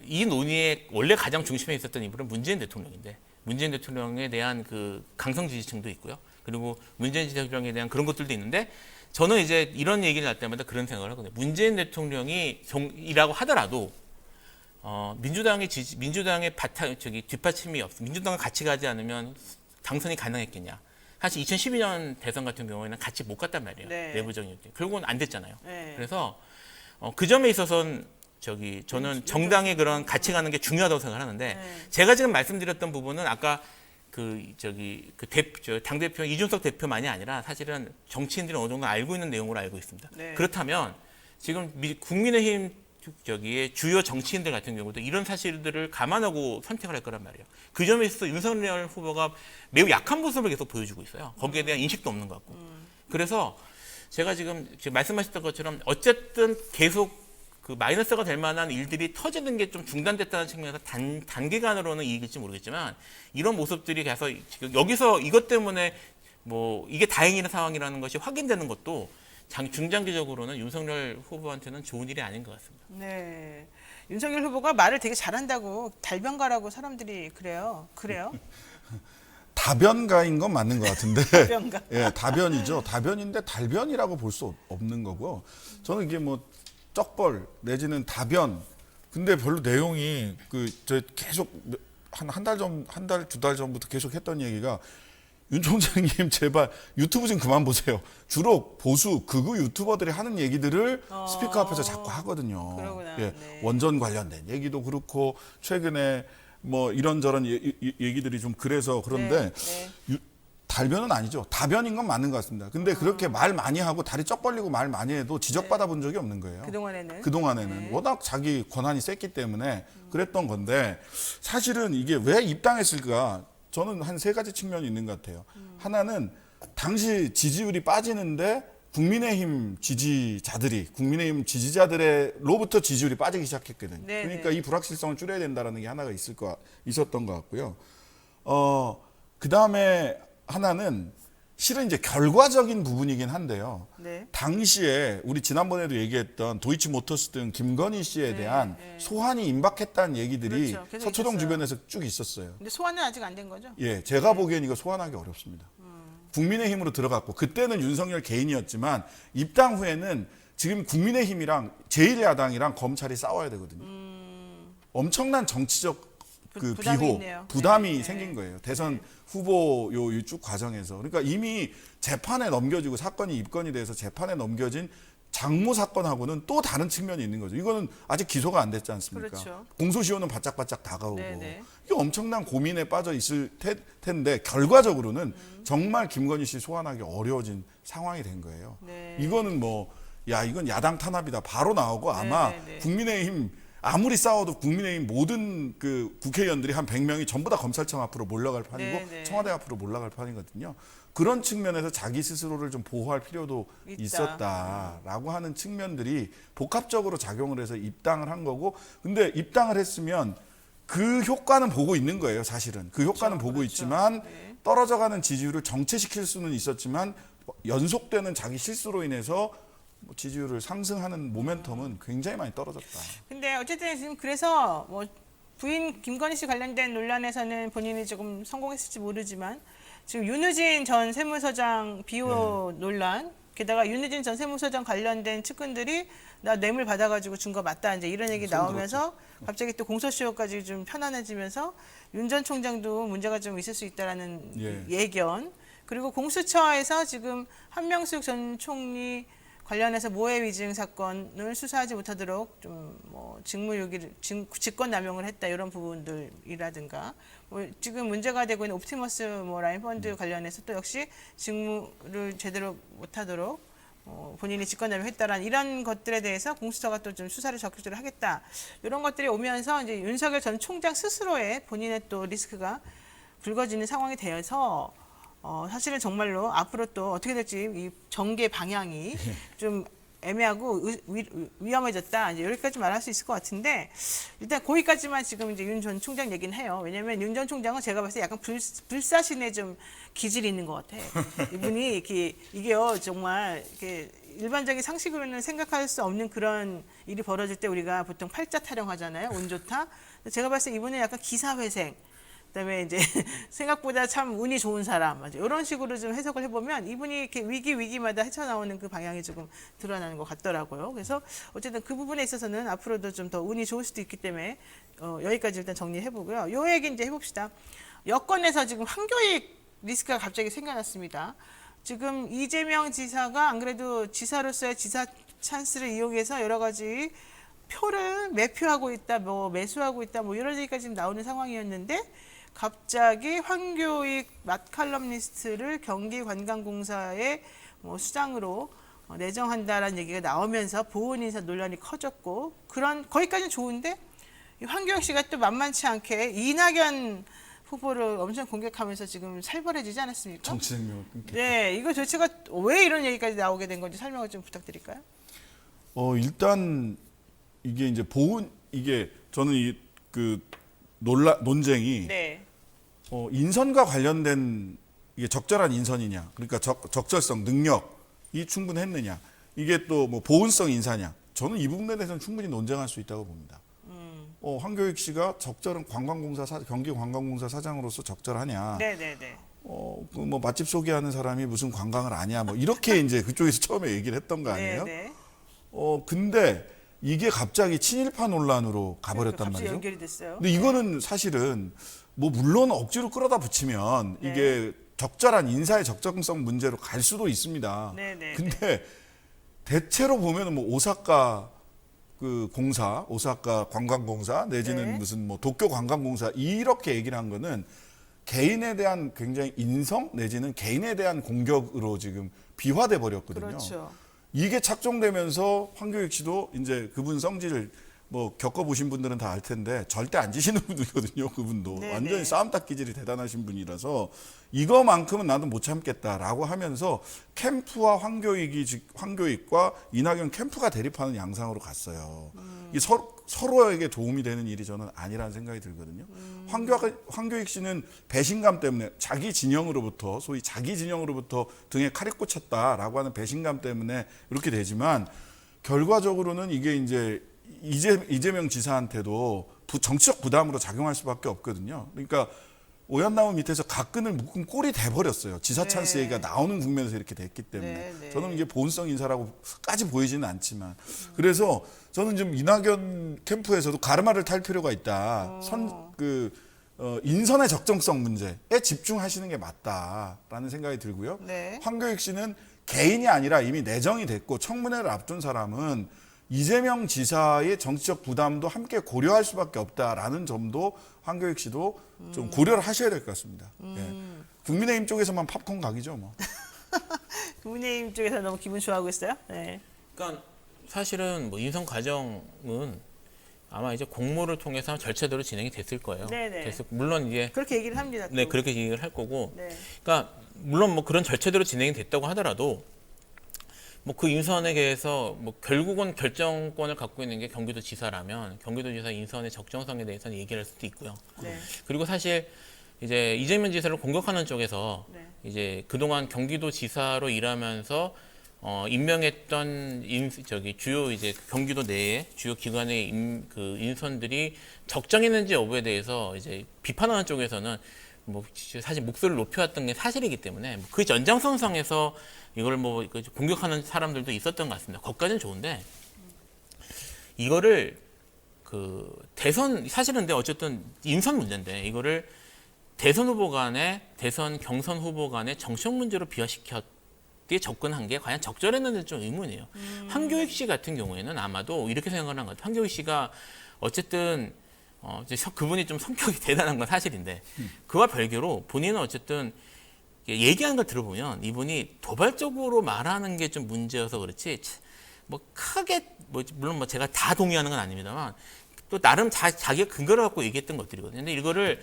이 논의의 원래 가장 중심에 있었던 인물은 문재인 대통령인데 문재인 대통령에 대한 그 강성 지지층도 있고요. 그리고 문재인 대통령에 대한 그런 것들도 있는데 저는 이제 이런 얘기를 할 때마다 그런 생각을 하거든요. 문재인 대통령이 이라고 하더라도 민주당의 뒷받침이 없어. 민주당을 같이 가지 않으면 당선이 가능했겠냐. 사실 2012년 대선 같은 경우에는 같이 못 갔단 말이에요. 네. 내부적인 결국은 안 됐잖아요. 네. 그래서 그 점에 있어서는 저는 정당의 그런 같이 가는 게 중요하다고 생각하는데 네. 제가 지금 말씀드렸던 부분은 아까 당대표 이준석 대표만이 아니라 사실은 정치인들이 어느 정도 알고 있는 내용으로 알고 있습니다. 네. 그렇다면 지금 국민의힘 의 주요 정치인들 같은 경우도 이런 사실들을 감안하고 선택을 할 거란 말이에요. 그 점에 있어서 윤석열 후보가 매우 약한 모습을 계속 보여주고 있어요. 거기에 대한 인식도 없는 것 같고. 그래서 제가 지금 말씀하셨던 것처럼 어쨌든 계속 그 마이너스가 될 만한 일들이 터지는 게 좀 중단됐다는 측면에서 단기간으로는 이익일지 모르겠지만 이런 모습들이 계속 지금 여기서 이것 때문에 뭐 이게 다행인 상황이라는 것이 확인되는 것도 중장기적으로는 윤석열 후보한테는 좋은 일이 아닌 것 같습니다. 네. 윤석열 후보가 말을 되게 잘한다고 달변가라고 사람들이 그래요. 그래요? 다변가인 건 맞는 것 같은데. 다변가. 예, 다변이죠. 다변인데 달변이라고 볼 수 없는 거고. 저는 이게 뭐 쩍벌 내지는 다변. 근데 별로 내용이 저 계속 한 달, 두 달 전부터 계속 했던 얘기가 윤 총장님 제발 유튜브 좀 그만 보세요. 주로 보수 극우 유튜버들이 하는 얘기들을 스피커 앞에서 자꾸 하거든요. 그러구나. 예, 네. 원전 관련된 얘기도 그렇고 최근에 뭐 이런저런 얘기들이 좀 그래서 그런데 네. 달변은 아니죠. 다변인 건 맞는 것 같습니다. 근데 그렇게 말 많이 하고 다리 쩍 벌리고 말 많이 해도 지적받아 본 적이 없는 거예요. 그동안에는 네. 워낙 자기 권한이 셌기 때문에 그랬던 건데 사실은 이게 왜 입당했을까? 저는 한 세 가지 측면이 있는 것 같아요. 하나는 당시 지지율이 빠지는데 국민의힘 지지자들로부터 지지율이 빠지기 시작했거든요. 네, 그러니까 네. 이 불확실성을 줄여야 된다는 게 하나가 있었던 것 같고요. 그 다음에 하나는 실은 이제 결과적인 부분이긴 한데요. 네. 당시에 우리 지난번에도 얘기했던 도이치모터스 등 김건희 씨에 대한 소환이 임박했다는 얘기들이 그렇죠. 계속 서초동 있었어요. 주변에서 쭉 있었어요. 근데 소환은 아직 안 된 거죠? 예, 제가 보기엔 이거 소환하기 어렵습니다. 국민의힘으로 들어갔고 그때는 윤석열 개인이었지만 입당 후에는 지금 국민의힘이랑 제1야당이랑 검찰이 싸워야 되거든요. 엄청난 정치적 부담이 비호, 있네요. 부담이 네. 생긴 거예요. 대선 후보 요 쭉 과정에서. 그러니까 이미 재판에 넘겨지고 사건이 입건이 돼서 재판에 넘겨진 장모 사건하고는 또 다른 측면이 있는 거죠. 이거는 아직 기소가 안 됐지 않습니까? 그렇죠. 공소시효는 바짝바짝 다가오고 네네. 이게 엄청난 고민에 빠져 있을 텐데 결과적으로는 정말 김건희 씨 소환하기 어려워진 상황이 된 거예요. 네. 이거는 이건 야당 탄압이다 바로 나오고 아마 네네네. 국민의힘 아무리 싸워도 국민의힘 모든 국회의원들이 한 100명이 전부 다 검찰청 앞으로 몰려갈 판이고 네네. 청와대 앞으로 몰려갈 판이거든요. 그런 측면에서 자기 스스로를 좀 보호할 필요도 있다. 있었다라고 하는 측면들이 복합적으로 작용을 해서 입당을 한 거고 근데 입당을 했으면 그 효과는 보고 있는 거예요, 사실은. 그 효과는 보고 그렇죠. 있지만 네. 떨어져가는 지지율을 정체시킬 수는 있었지만 연속되는 자기 실수로 인해서 지지율을 상승하는 모멘텀은 굉장히 많이 떨어졌다. 근데 어쨌든 지금 그래서 뭐 부인 김건희 씨 관련된 논란에서는 본인이 조금 성공했을지 모르지만 지금 윤우진 전 세무서장 비호 논란 게다가 윤우진 전 세무서장 관련된 측근들이 나 뇌물 받아가지고 준 거 맞다 이제 이런 얘기 나오면서 갑자기 또 공소시효까지 좀 편안해지면서 윤 전 총장도 문제가 좀 있을 수 있다라는 예견 그리고 공수처에서 지금 한명숙 전 총리 관련해서 모해 위증 사건을 수사하지 못하도록 좀 뭐 직권남용을 했다 이런 부분들이라든가 뭐 지금 문제가 되고 있는 옵티머스 뭐 라인 펀드 관련해서 또 역시 직무를 제대로 못하도록 본인이 직권남용했다라는 이런 것들에 대해서 공수처가 또 좀 수사를 적극적으로 하겠다 이런 것들이 오면서 이제 윤석열 전 총장 스스로의 본인의 또 리스크가 불거지는 상황이 되어서. 사실은 정말로 앞으로 또 어떻게 될지 이 전개 방향이 좀 애매하고 위험해졌다. 이제 여기까지 말할 수 있을 것 같은데 일단 거기까지만 지금 이제 윤 전 총장 얘기는 해요. 왜냐하면 윤 전 총장은 제가 봤을 때 약간 불사신의 좀 기질이 있는 것 같아. 이분이 이게요 정말 이렇게 일반적인 상식으로는 생각할 수 없는 그런 일이 벌어질 때 우리가 보통 팔자 타령하잖아요. 운 좋다. 제가 봤을 때 이분은 약간 기사회생. 그다음에 이제 생각보다 참 운이 좋은 사람, 맞아. 이런 식으로 좀 해석을 해보면 이분이 이렇게 위기마다 헤쳐나오는 그 방향이 조금 드러나는 것 같더라고요. 그래서 어쨌든 그 부분에 있어서는 앞으로도 좀 더 운이 좋을 수도 있기 때문에 여기까지 일단 정리해보고요. 요 얘기 이제 해봅시다. 여권에서 지금 황교익 리스크가 갑자기 생겨났습니다. 지금 이재명 지사가 안 그래도 지사로서의 지사 찬스를 이용해서 여러 가지 표를 매표하고 있다, 뭐 매수하고 있다, 뭐 이런 얘기가 지금 나오는 상황이었는데 갑자기 황교익 맛칼럼니스트를 경기관광공사의 뭐 수장으로 내정한다라는 얘기가 나오면서 보훈 인사 논란이 커졌고 거기까지는 좋은데 이 황교익 씨가 또 만만치 않게 이낙연 후보를 엄청 공격하면서 지금 살벌해지지 않았습니까? 정치 생명을 끊기. 네, 이거 도대체가 왜 이런 얘기까지 나오게 된 건지 설명을 좀 부탁드릴까요? 일단 이게 이제 이게 저는 그 논쟁이 네, 인선과 관련된 이게 적절한 인선이냐, 그러니까 적절성, 능력이 충분했느냐, 이게 또 뭐 보훈성 인사냐, 저는 이 부분에 대해서는 충분히 논쟁할 수 있다고 봅니다. 황교익 씨가 적절한 경기관광공사 사장으로서 적절하냐? 네. 그 뭐 맛집 소개하는 사람이 무슨 관광을 아냐, 뭐 이렇게 이제 그쪽에서 처음에 얘기를 했던 거 아니에요? 네. 근데 이게 갑자기 친일파 논란으로 가버렸단 갑자기 말이죠. 연결이 됐어요. 근데 이거는 사실은 뭐 물론 억지로 끌어다 붙이면 네. 이게 적절한 인사의 적정성 문제로 갈 수도 있습니다. 네. 근데 대체로 보면은 뭐 오사카 관광공사 내지는 네. 무슨 뭐 도쿄 관광공사 이렇게 얘기를 한 거는 개인에 대한 굉장히 인성 내지는 개인에 대한 공격으로 지금 비화돼 버렸거든요. 그렇죠. 이게 착종되면서 황교익 씨도 이제 그분 성질을 뭐 겪어보신 분들은 다 알 텐데 절대 안 지시는 분이거든요. 그분도 네네. 완전히 싸움 닦기 질이 대단하신 분이라서 이거만큼은 나도 못 참겠다라고 하면서 캠프와 황교익과 이낙연 캠프가 대립하는 양상으로 갔어요. 이 서로에게 도움이 되는 일이 저는 아니라는 생각이 들거든요. 황교익 씨는 배신감 때문에 소위 자기 진영으로부터 등에 칼이 꽂혔다라고 하는 배신감 때문에 이렇게 되지만 결과적으로는 이게 이제 이재명 지사한테도 정치적 부담으로 작용할 수밖에 없거든요. 그러니까 오얏나무 밑에서 각근을 묶은 꼴이 돼버렸어요. 지사 찬스 네. 얘기가 나오는 국면에서 이렇게 됐기 때문에. 네. 저는 이게 보훈성 인사라고까지 보이지는 않지만. 그래서 저는 좀 이낙연 캠프에서도 가르마를 탈 필요가 있다. 인선의 적정성 문제에 집중하시는 게 맞다라는 생각이 들고요. 네. 황교익 씨는 개인이 아니라 이미 내정이 됐고 청문회를 앞둔 사람은 이재명 지사의 정치적 부담도 함께 고려할 수밖에 없다라는 점도 황교익 씨도 좀 고려를 하셔야 될 것 같습니다. 예. 국민의힘 쪽에서만 팝콘 각이죠, 뭐. 국민의힘 쪽에서 너무 기분 좋아하고 있어요. 네. 그러니까 사실은 뭐 인선 과정은 아마 이제 공모를 통해서 절차대로 진행이 됐을 거예요. 네네. 그래서 물론 이제 그렇게 얘기를 합니다. 또. 네 그렇게 얘기를 할 거고, 네. 그러니까 물론 뭐 그런 절차대로 진행이 됐다고 하더라도 뭐 그 인선에 대해서 뭐 결국은 결정권을 갖고 있는 게 경기도지사라면 경기도지사 인선의 적정성에 대해서는 얘기를 할 수도 있고요. 네. 그리고 사실 이제 이재명 지사를 공격하는 쪽에서 네. 이제 그동안 경기도지사로 일하면서 임명했던 주요 이제 경기도 내에 주요 기관의 인선들이 적정했는지 여부에 대해서 이제 비판하는 쪽에서는 뭐 사실 목소리를 높여왔던 게 사실이기 때문에 그 연장선상에서 이걸 뭐 공격하는 사람들도 있었던 것 같습니다. 거기까지는 좋은데 이거를 그 대선 사실은 근데 어쨌든 인선 문제인데 이거를 대선 경선 후보 간의 정책 문제로 비화시켰기에 접근한 게 과연 적절했는지 좀 의문이에요. 황교익 씨 같은 경우에는 아마도 이렇게 생각을 한 것 같아요. 황교익 씨가 어쨌든 그분이 좀 성격이 대단한 건 사실인데 그와 별개로 본인은 어쨌든 얘기하는 걸 들어보면 이분이 도발적으로 말하는 게 좀 문제여서 그렇지 뭐 크게 물론 뭐 제가 다 동의하는 건 아닙니다만 또 나름 자기가 근거를 갖고 얘기했던 것들이거든요. 근데 이거를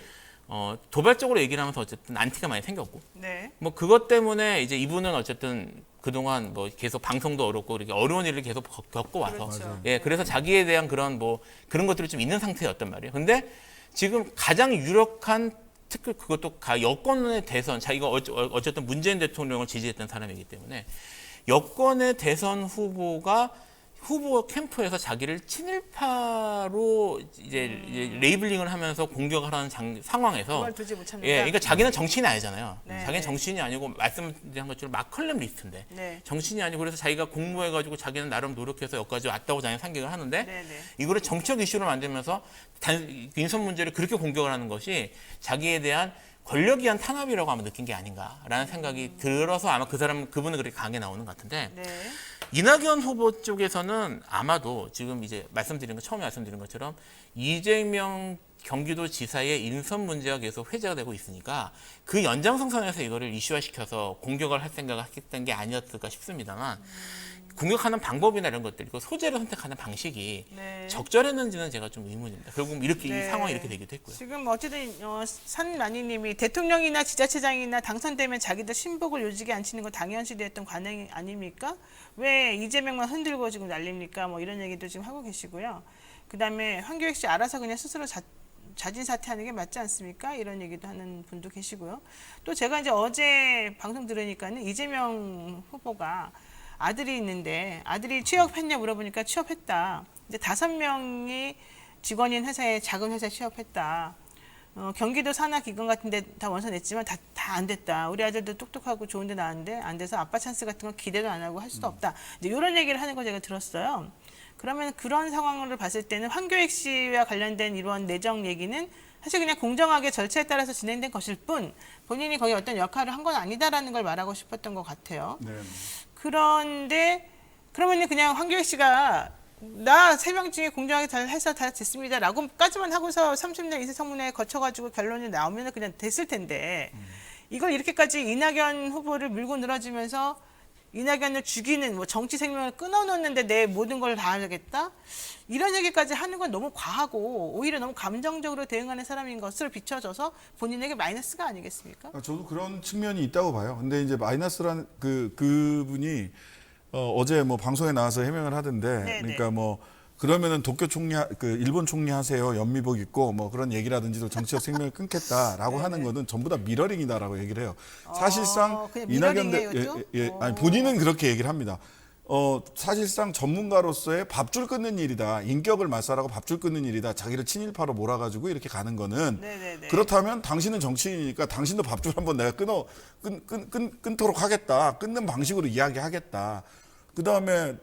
도발적으로 얘기를 하면서 어쨌든 안티가 많이 생겼고 네. 뭐 그것 때문에 이제 이분은 어쨌든 그동안 뭐 계속 방송도 어렵고 이렇게 어려운 일을 계속 겪어와서 그렇죠. 예 그래서 자기에 대한 그런 그런 것들이 좀 있는 상태였단 말이에요. 근데 지금 가장 유력한 특히 그것도 여권의 대선 자기가 어쨌든 문재인 대통령을 지지했던 사람이기 때문에 여권의 대선 후보가 후보 캠프에서 자기를 친일파로 이제 레이블링을 하면서 공격을 하는 상황에서 그걸 두지 못 참는다. 예, 그러니까 자기는 정치인이 아니잖아요. 네, 자기는 네. 정치인이 아니고 말씀드린 것처럼 마컬럼 리스트인데 네. 정치인이 아니고 그래서 자기가 공모해가지고 자기는 나름 노력해서 여기까지 왔다고 자기는 생각을 하는데 네, 네. 이거를 정치적 이슈로 만들면서 인선 문제를 그렇게 공격을 하는 것이 자기에 대한 권력에 의한 탄압이라고 아마 느낀 게 아닌가라는 생각이 들어서 아마 그분은 그렇게 강하게 나오는 것 같은데 네. 이낙연 후보 쪽에서는 아마도 지금 이제 처음에 말씀드린 것처럼 이재명 경기도지사의 인선 문제가 계속 회자가 되고 있으니까 그 연장선상에서 이거를 이슈화시켜서 공격을 할 생각을 했던 게 아니었을까 싶습니다만 공격하는 방법이나 이런 것들, 그 소재를 선택하는 방식이 네. 적절했는지는 제가 좀 의문입니다. 결국 이렇게 네. 이 상황이 이렇게 되기도 했고요. 지금 어쨌든 산만희님이 대통령이나 지자체장이나 당선되면 자기들 신복을 요직에 앉히는 건 당연시되었던 관행 아닙니까? 왜 이재명만 흔들고 지금 난립니까? 뭐 이런 얘기도 지금 하고 계시고요. 그다음에 황교익 씨 알아서 그냥 스스로 자진 사퇴하는 게 맞지 않습니까? 이런 얘기도 하는 분도 계시고요. 또 제가 이제 어제 방송 들으니까는 이재명 후보가 아들이 있는데 아들이 취업했냐 물어보니까 취업했다. 이제 5명이 직원인 회사에 작은 회사에 취업했다. 경기도 산하 기관 같은데 다 원서 냈지만 다 안 됐다. 우리 아들도 똑똑하고 좋은데 나왔는데 안 돼서 아빠 찬스 같은 건 기대도 안 하고 할 수도 없다. 이제 이런 얘기를 하는 거 제가 들었어요. 그러면 그런 상황을 봤을 때는 황교익 씨와 관련된 이런 내정 얘기는 사실 그냥 공정하게 절차에 따라서 진행된 것일 뿐 본인이 거기 어떤 역할을 한 건 아니다라는 걸 말하고 싶었던 것 같아요. 네. 그런데 그러면 그냥 황교익 씨가 나 3명 중에 공정하게 잘 해서 다 됐습니다 라고까지만 하고서 30년 인사청문회 거쳐가지고 결론이 나오면 그냥 됐을 텐데 이걸 이렇게까지 이낙연 후보를 물고 늘어지면서 이낙연을 죽이는 뭐 정치 생명을 끊어놓는데 내 모든 걸 다 하겠다? 이런 얘기까지 하는 건 너무 과하고 오히려 너무 감정적으로 대응하는 사람인 것으로 비춰져서 본인에게 마이너스가 아니겠습니까? 저도 그런 측면이 있다고 봐요. 근데 이제 마이너스라는 그분이 어제 뭐 방송에 나와서 해명을 하던데, 네네. 그러니까 뭐 그러면은 도쿄 총리, 일본 총리 하세요. 연미복 입고 뭐 그런 얘기라든지도 정치적 생명을 끊겠다라고 하는 거는 전부 다 미러링이다라고 얘기를 해요. 사실상 그냥 이낙연 미러링이에요, 아니 본인은 그렇게 얘기를 합니다. 사실상 전문가로서의 밥줄 끊는 일이다. 인격을 말살하고 밥줄 끊는 일이다. 자기를 친일파로 몰아가지고 이렇게 가는 거는 네네네. 그렇다면 당신은 정치인이니까 당신도 밥줄 한번 내가 끊도록 하겠다. 끊는 방식으로 이야기하겠다. 그 다음에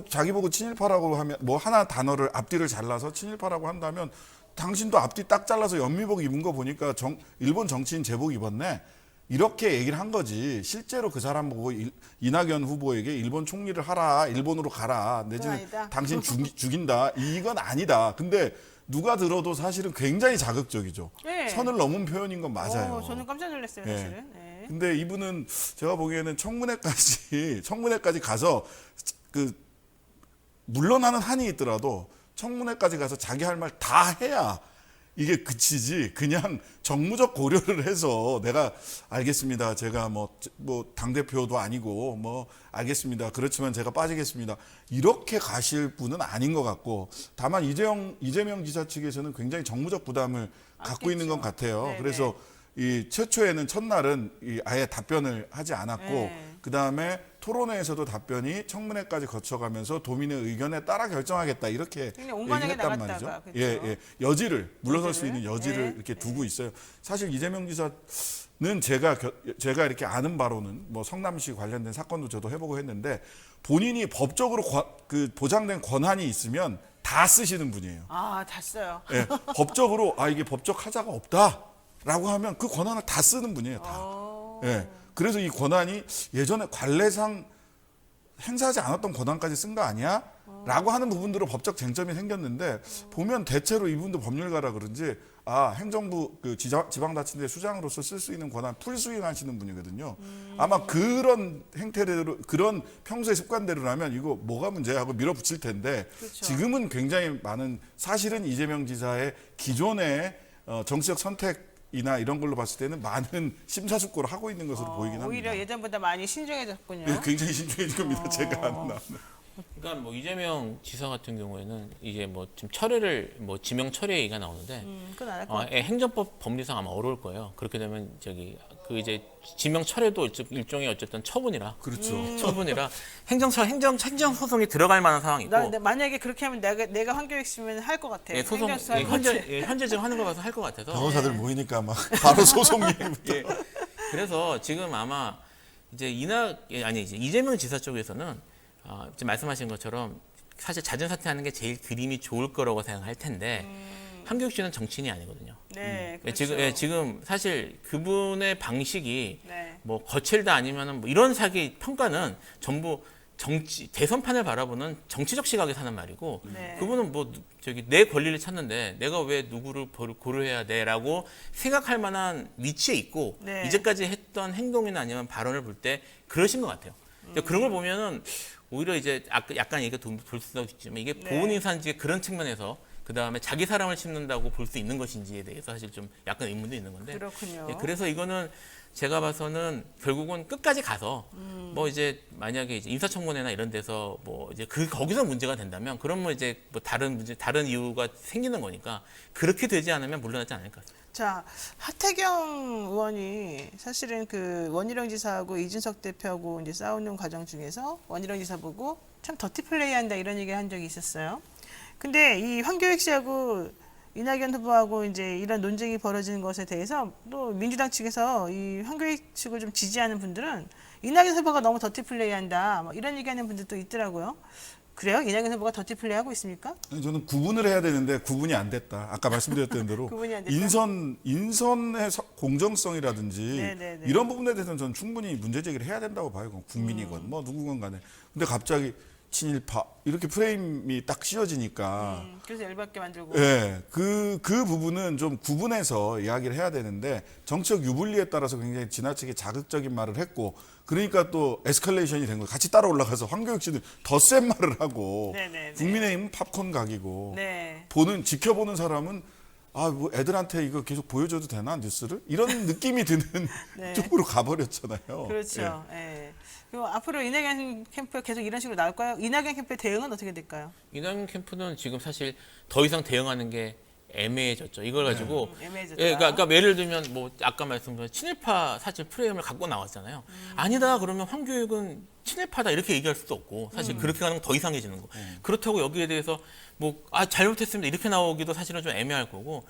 자기 보고 친일파라고 하면 뭐 하나 단어를 앞뒤를 잘라서 친일파라고 한다면 당신도 앞뒤 딱 잘라서 연미복 입은 거 보니까 일본 정치인 제복 입었네. 이렇게 얘기를 한 거지. 실제로 그 사람 보고 이낙연 후보에게 일본 총리를 하라, 일본으로 가라, 내지는 아니다. 당신 죽인다. 이건 아니다. 근데 누가 들어도 사실은 굉장히 자극적이죠. 네. 선을 넘은 표현인 건 맞아요. 저는 깜짝 놀랐어요, 네. 사실은. 네. 근데 이분은 제가 보기에는 청문회까지 가서 물러나는 한이 있더라도 청문회까지 가서 자기 할 말 다 해야 이게 그치지. 그냥 정무적 고려를 해서 내가 알겠습니다. 제가 뭐 당대표도 아니고 뭐 알겠습니다. 그렇지만 제가 빠지겠습니다. 이렇게 가실 분은 아닌 것 같고 다만 이재명 지사 측에서는 굉장히 정무적 부담을 갖고 있는 것 같아요. 네네. 그래서 이 최초에는 첫날은 아예 답변을 하지 않았고 네. 그다음에 토론회에서도 답변이 청문회까지 거쳐가면서 도민의 의견에 따라 결정하겠다 이렇게 그냥 옹반하게 얘기했단 나갔다가, 말이죠. 그쵸? 예. 여지를 물러설 수 있는 여지를 네. 이렇게 두고 있어요. 사실 이재명 지사는 제가 이렇게 아는 바로는 뭐 성남시 관련된 사건도 저도 해보고 했는데 본인이 법적으로 보장된 권한이 있으면 다 쓰시는 분이에요. 다 써요. 예, 법적으로 이게 법적 하자가 없다라고 하면 그 권한을 다 쓰는 분이에요. 다. 예. 그래서 이 권한이 예전에 관례상 행사하지 않았던 권한까지 쓴 거 아니야? 라고 하는 부분들은 법적 쟁점이 생겼는데 보면 대체로 이분도 법률가라 그런지 행정부 지방자치대 수장으로서 쓸 수 있는 권한 풀수행하시는 분이거든요. 아마 그런 행태대로 그런 평소의 습관대로라면 이거 뭐가 문제야 하고 밀어붙일 텐데 그렇죠. 지금은 굉장히 많은 사실은 이재명 지사의 기존의 정치적 선택이나 이런 걸로 봤을 때는 많은 심사숙고를 하고 있는 것으로 보이긴 합니다. 오히려 예전보다 많이 신중해졌군요. 예, 굉장히 신중해진 겁니다. 제가 아는 그러니까 뭐 이재명 지사 같은 경우에는 이제 뭐 지금 철회를 지명 철회 얘기가 나오는데 그건 안할 것 같아요. 행정법 법리상 아마 어려울 거예요. 그렇게 되면 그 이제 지명 철회도 일종의 어쨌든 처분이라. 그렇죠. 처분이라 행정 소송이 들어갈 만한 상황이고. 만약에 그렇게 하면 내가 황교익 씨면 할 것 같아요. 예, 소송 행정수사 현재 지금 하는 거 봐서 할 것 같아서. 변호사들 모이니까 막 바로 소송 얘기부터. 예. 그래서 지금 아마 이제 이제 이재명 지사 쪽에서는 지금 말씀하신 것처럼 사실 잦은 사퇴하는 게 제일 그림이 좋을 거라고 생각할 텐데 황교익 씨는 정치인이 아니거든요. 네, 그렇죠. 지금 사실 그분의 방식이 네. 뭐 거칠다 아니면은 뭐 이런 사기 평가는 전부 대선판을 바라보는 정치적 시각에 사는 말이고 네. 그분은 뭐 내 권리를 찾는데 내가 왜 누구를 고려해야 돼라고 생각할 만한 위치에 있고 네. 이제까지 했던 행동이나 아니면 발언을 볼 때 그러신 것 같아요. 그런 걸 보면은 오히려 이제 약간 얘기가 돌 수도 있지만 이게 네. 보훈 인사인지 그런 측면에서 그 다음에 자기 사람을 심는다고 볼 수 있는 것인지에 대해서 사실 좀 약간 의문도 있는 건데. 그렇군요. 예, 그래서 이거는 제가 봐서는 결국은 끝까지 가서 뭐 이제 만약에 이제 인사청문회나 이런 데서 뭐 이제 거기서 문제가 된다면 그러면 이제 뭐 다른 이유가 생기는 거니까 그렇게 되지 않으면 물러나지 않을 것 같습니다. 자, 하태경 의원이 사실은 그 원희룡 지사하고 이준석 대표하고 이제 싸우는 과정 중에서 원희룡 지사 보고 참 더티 플레이한다 이런 얘기를 한 적이 있었어요. 근데 이 황교익 씨하고 이낙연 후보하고 이제 이런 논쟁이 벌어지는 것에 대해서 또 민주당 측에서 이 황교익 측을 좀 지지하는 분들은 이낙연 후보가 너무 더티 플레이한다 뭐 이런 얘기하는 분들도 있더라고요. 그래요? 이낙연 후보가 더티 플레이하고 있습니까? 아니, 저는 구분을 해야 되는데 구분이 안 됐다. 아까 말씀드렸던 대로 구분이 안 됐다? 인선의 공정성이라든지 네네네. 이런 부분에 대해서는 저는 충분히 문제 제기를 해야 된다고 봐요. 국민이건 뭐 누구건 간에. 근데 갑자기 친일파 이렇게 프레임이 딱 씌워지니까 그래서 열받게 만들고. 예, 그 부분은 좀 구분해서 이야기를 해야 되는데 정치적 유불리에 따라서 굉장히 지나치게 자극적인 말을 했고 그러니까 또 에스컬레이션이 된 거예요. 같이 따라 올라가서 황교익 씨는 더 센 말을 하고 네네네. 국민의힘은 팝콘 각이고 네. 지켜보는 사람은 뭐 애들한테 이거 계속 보여줘도 되나 뉴스를 이런 느낌이 드는 네. 쪽으로 가버렸잖아요. 그렇죠. 예. 그리고 앞으로 이낙연 캠프 계속 이런 식으로 나올까요? 이낙연 캠프의 대응은 어떻게 될까요? 이낙연 캠프는 지금 사실 더 이상 대응하는 게 애매해졌죠. 이걸 가지고 애매해졌다. 예, 그러니까 예를 들면 뭐 아까 말씀드린 친일파 사실 프레임을 갖고 나왔잖아요. 아니다 그러면 황교익은 친일파다 이렇게 얘기할 수도 없고 사실 그렇게 가는 건 더 이상해지는 거. 그렇다고 여기에 대해서 뭐 잘못했습니다 이렇게 나오기도 사실은 좀 애매할 거고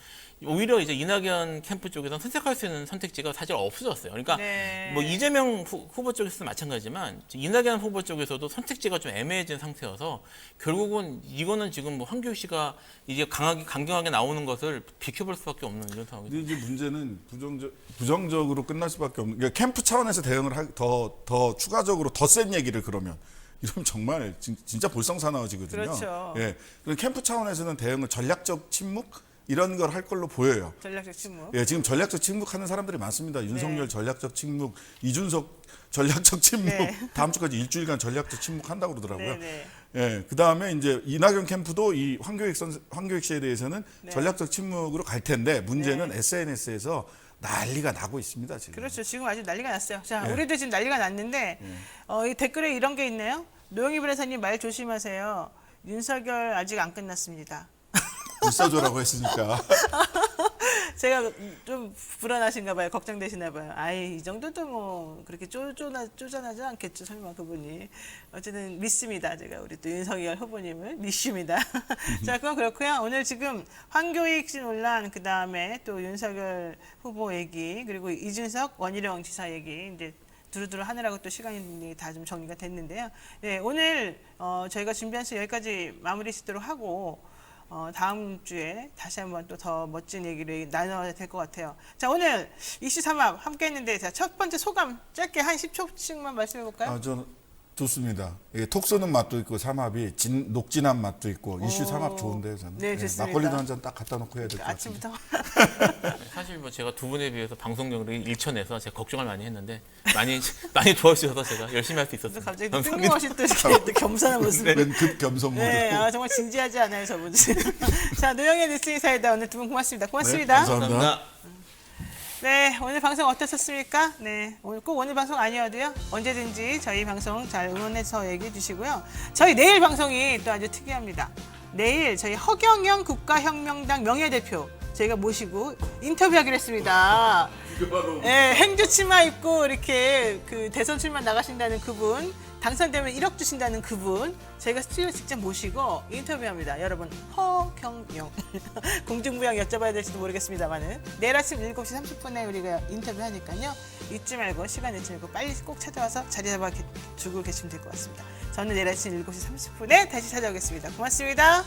오히려 이제 이낙연 캠프 쪽에서 선택할 수 있는 선택지가 사실 없어졌어요. 그러니까 네. 뭐 이재명 후보 쪽에서도 마찬가지지만 이낙연 후보 쪽에서도 선택지가 좀 애매해진 상태여서 결국은 이거는 지금 뭐 황교익 씨가 이제 강경하게 나오는 것을 비켜볼 수밖에 없는 이런 상황이죠. 근데 이제 문제는 부정적으로 끝날 수밖에 없는 그러니까 캠프 차원에서 대응을 더 추가적으로 더 센 얘기를 그러면 이러면 정말 진짜 볼썽사나워지거든요. 그렇죠. 예, 그럼 캠프 차원에서는 대응을 전략적 침묵 이런 걸 할 걸로 보여요. 전략적 침묵. 예, 지금 전략적 침묵하는 사람들이 많습니다. 윤석열 네. 전략적 침묵, 이준석 전략적 침묵, 네. 다음 주까지 일주일간 전략적 침묵한다고 그러더라고요. 네네. 예, 그 다음에 이제 이낙연 캠프도 이 황교익 씨에 대해서는 네. 전략적 침묵으로 갈 텐데 문제는 네. SNS에서 난리가 나고 있습니다 지금. 그렇죠. 지금 아주 난리가 났어요. 자, 예. 우리도 지금 난리가 났는데 이 댓글에 이런 게 있네요. 노영희 변호사님 말 조심하세요. 윤석열 아직 안 끝났습니다. 불사조라고 했으니까. 제가 좀 불안하신가 봐요. 걱정되시나 봐요. 아이, 이 정도도 뭐 그렇게 쪼잔하지 않겠죠. 설마 그분이. 어쨌든 믿습니다. 제가 우리 또 윤석열 후보님을 믿습니다. 자, 그건 그렇고요. 오늘 지금 황교익 씨 논란, 그 다음에 또 윤석열 후보 얘기, 그리고 이준석 원희룡 지사 얘기 이제 두루두루 하느라고 또 시간이 다 좀 정리가 됐는데요. 네, 오늘 저희가 준비한 수 여기까지 마무리 짓도록 하고 다음 주에 다시 한번 또 더 멋진 얘기를 나눠야 될 것 같아요. 자, 오늘 이슈 삼합 함께 했는데 자, 첫 번째 소감 짧게 한 10초씩만 말씀해 볼까요? 저는 좋습니다. 이게 톡 쏘는 맛도 있고 삼합이 녹진한 맛도 있고 이슈 삼합 좋은데요 저는. 네, 좋습니다. 막걸리도 한 잔 딱 갖다 놓고 해야 될 것 같습니다. 아침부터 사실 뭐 제가 두 분에 비해서 방송력이 일천해서 제가 걱정을 많이 했는데 많이 도와주셔서 제가 열심히 할 수 있었습니다. 갑자기 뜬금없이 또 이렇게 또 겸손한 모습. 웬급 겸손 모드. 네, 정말 진지하지 않아요, 저분. 자, 노영의 뉴스인사이다. 오늘 두 분 고맙습니다. 고맙습니다. 네, 감사합니다. 네, 오늘 방송 어떠셨습니까? 네, 꼭 오늘 방송 아니어도요. 언제든지 저희 방송 잘 응원해서 얘기해 주시고요. 저희 내일 방송이 또 아주 특이합니다. 내일 저희 허경영 국가혁명당 명예대표 저희가 모시고 인터뷰하기로 했습니다. 예, 행주 치마 입고 이렇게 그 대선 출마 나가신다는 그분, 당선되면 1억 주신다는 그분, 저희가 스튜디오 직접 모시고 인터뷰합니다. 여러분, 허경영. 공중부양 여쭤봐야 될지도 모르겠습니다만은 내일 아침 7시 30분에 우리가 인터뷰하니까요. 잊지 말고 시간 내지 말고 빨리 꼭 찾아와서 자리 잡아 두고 계시면 될 것 같습니다. 저는 내일 아침 7시 30분에 다시 찾아오겠습니다. 고맙습니다.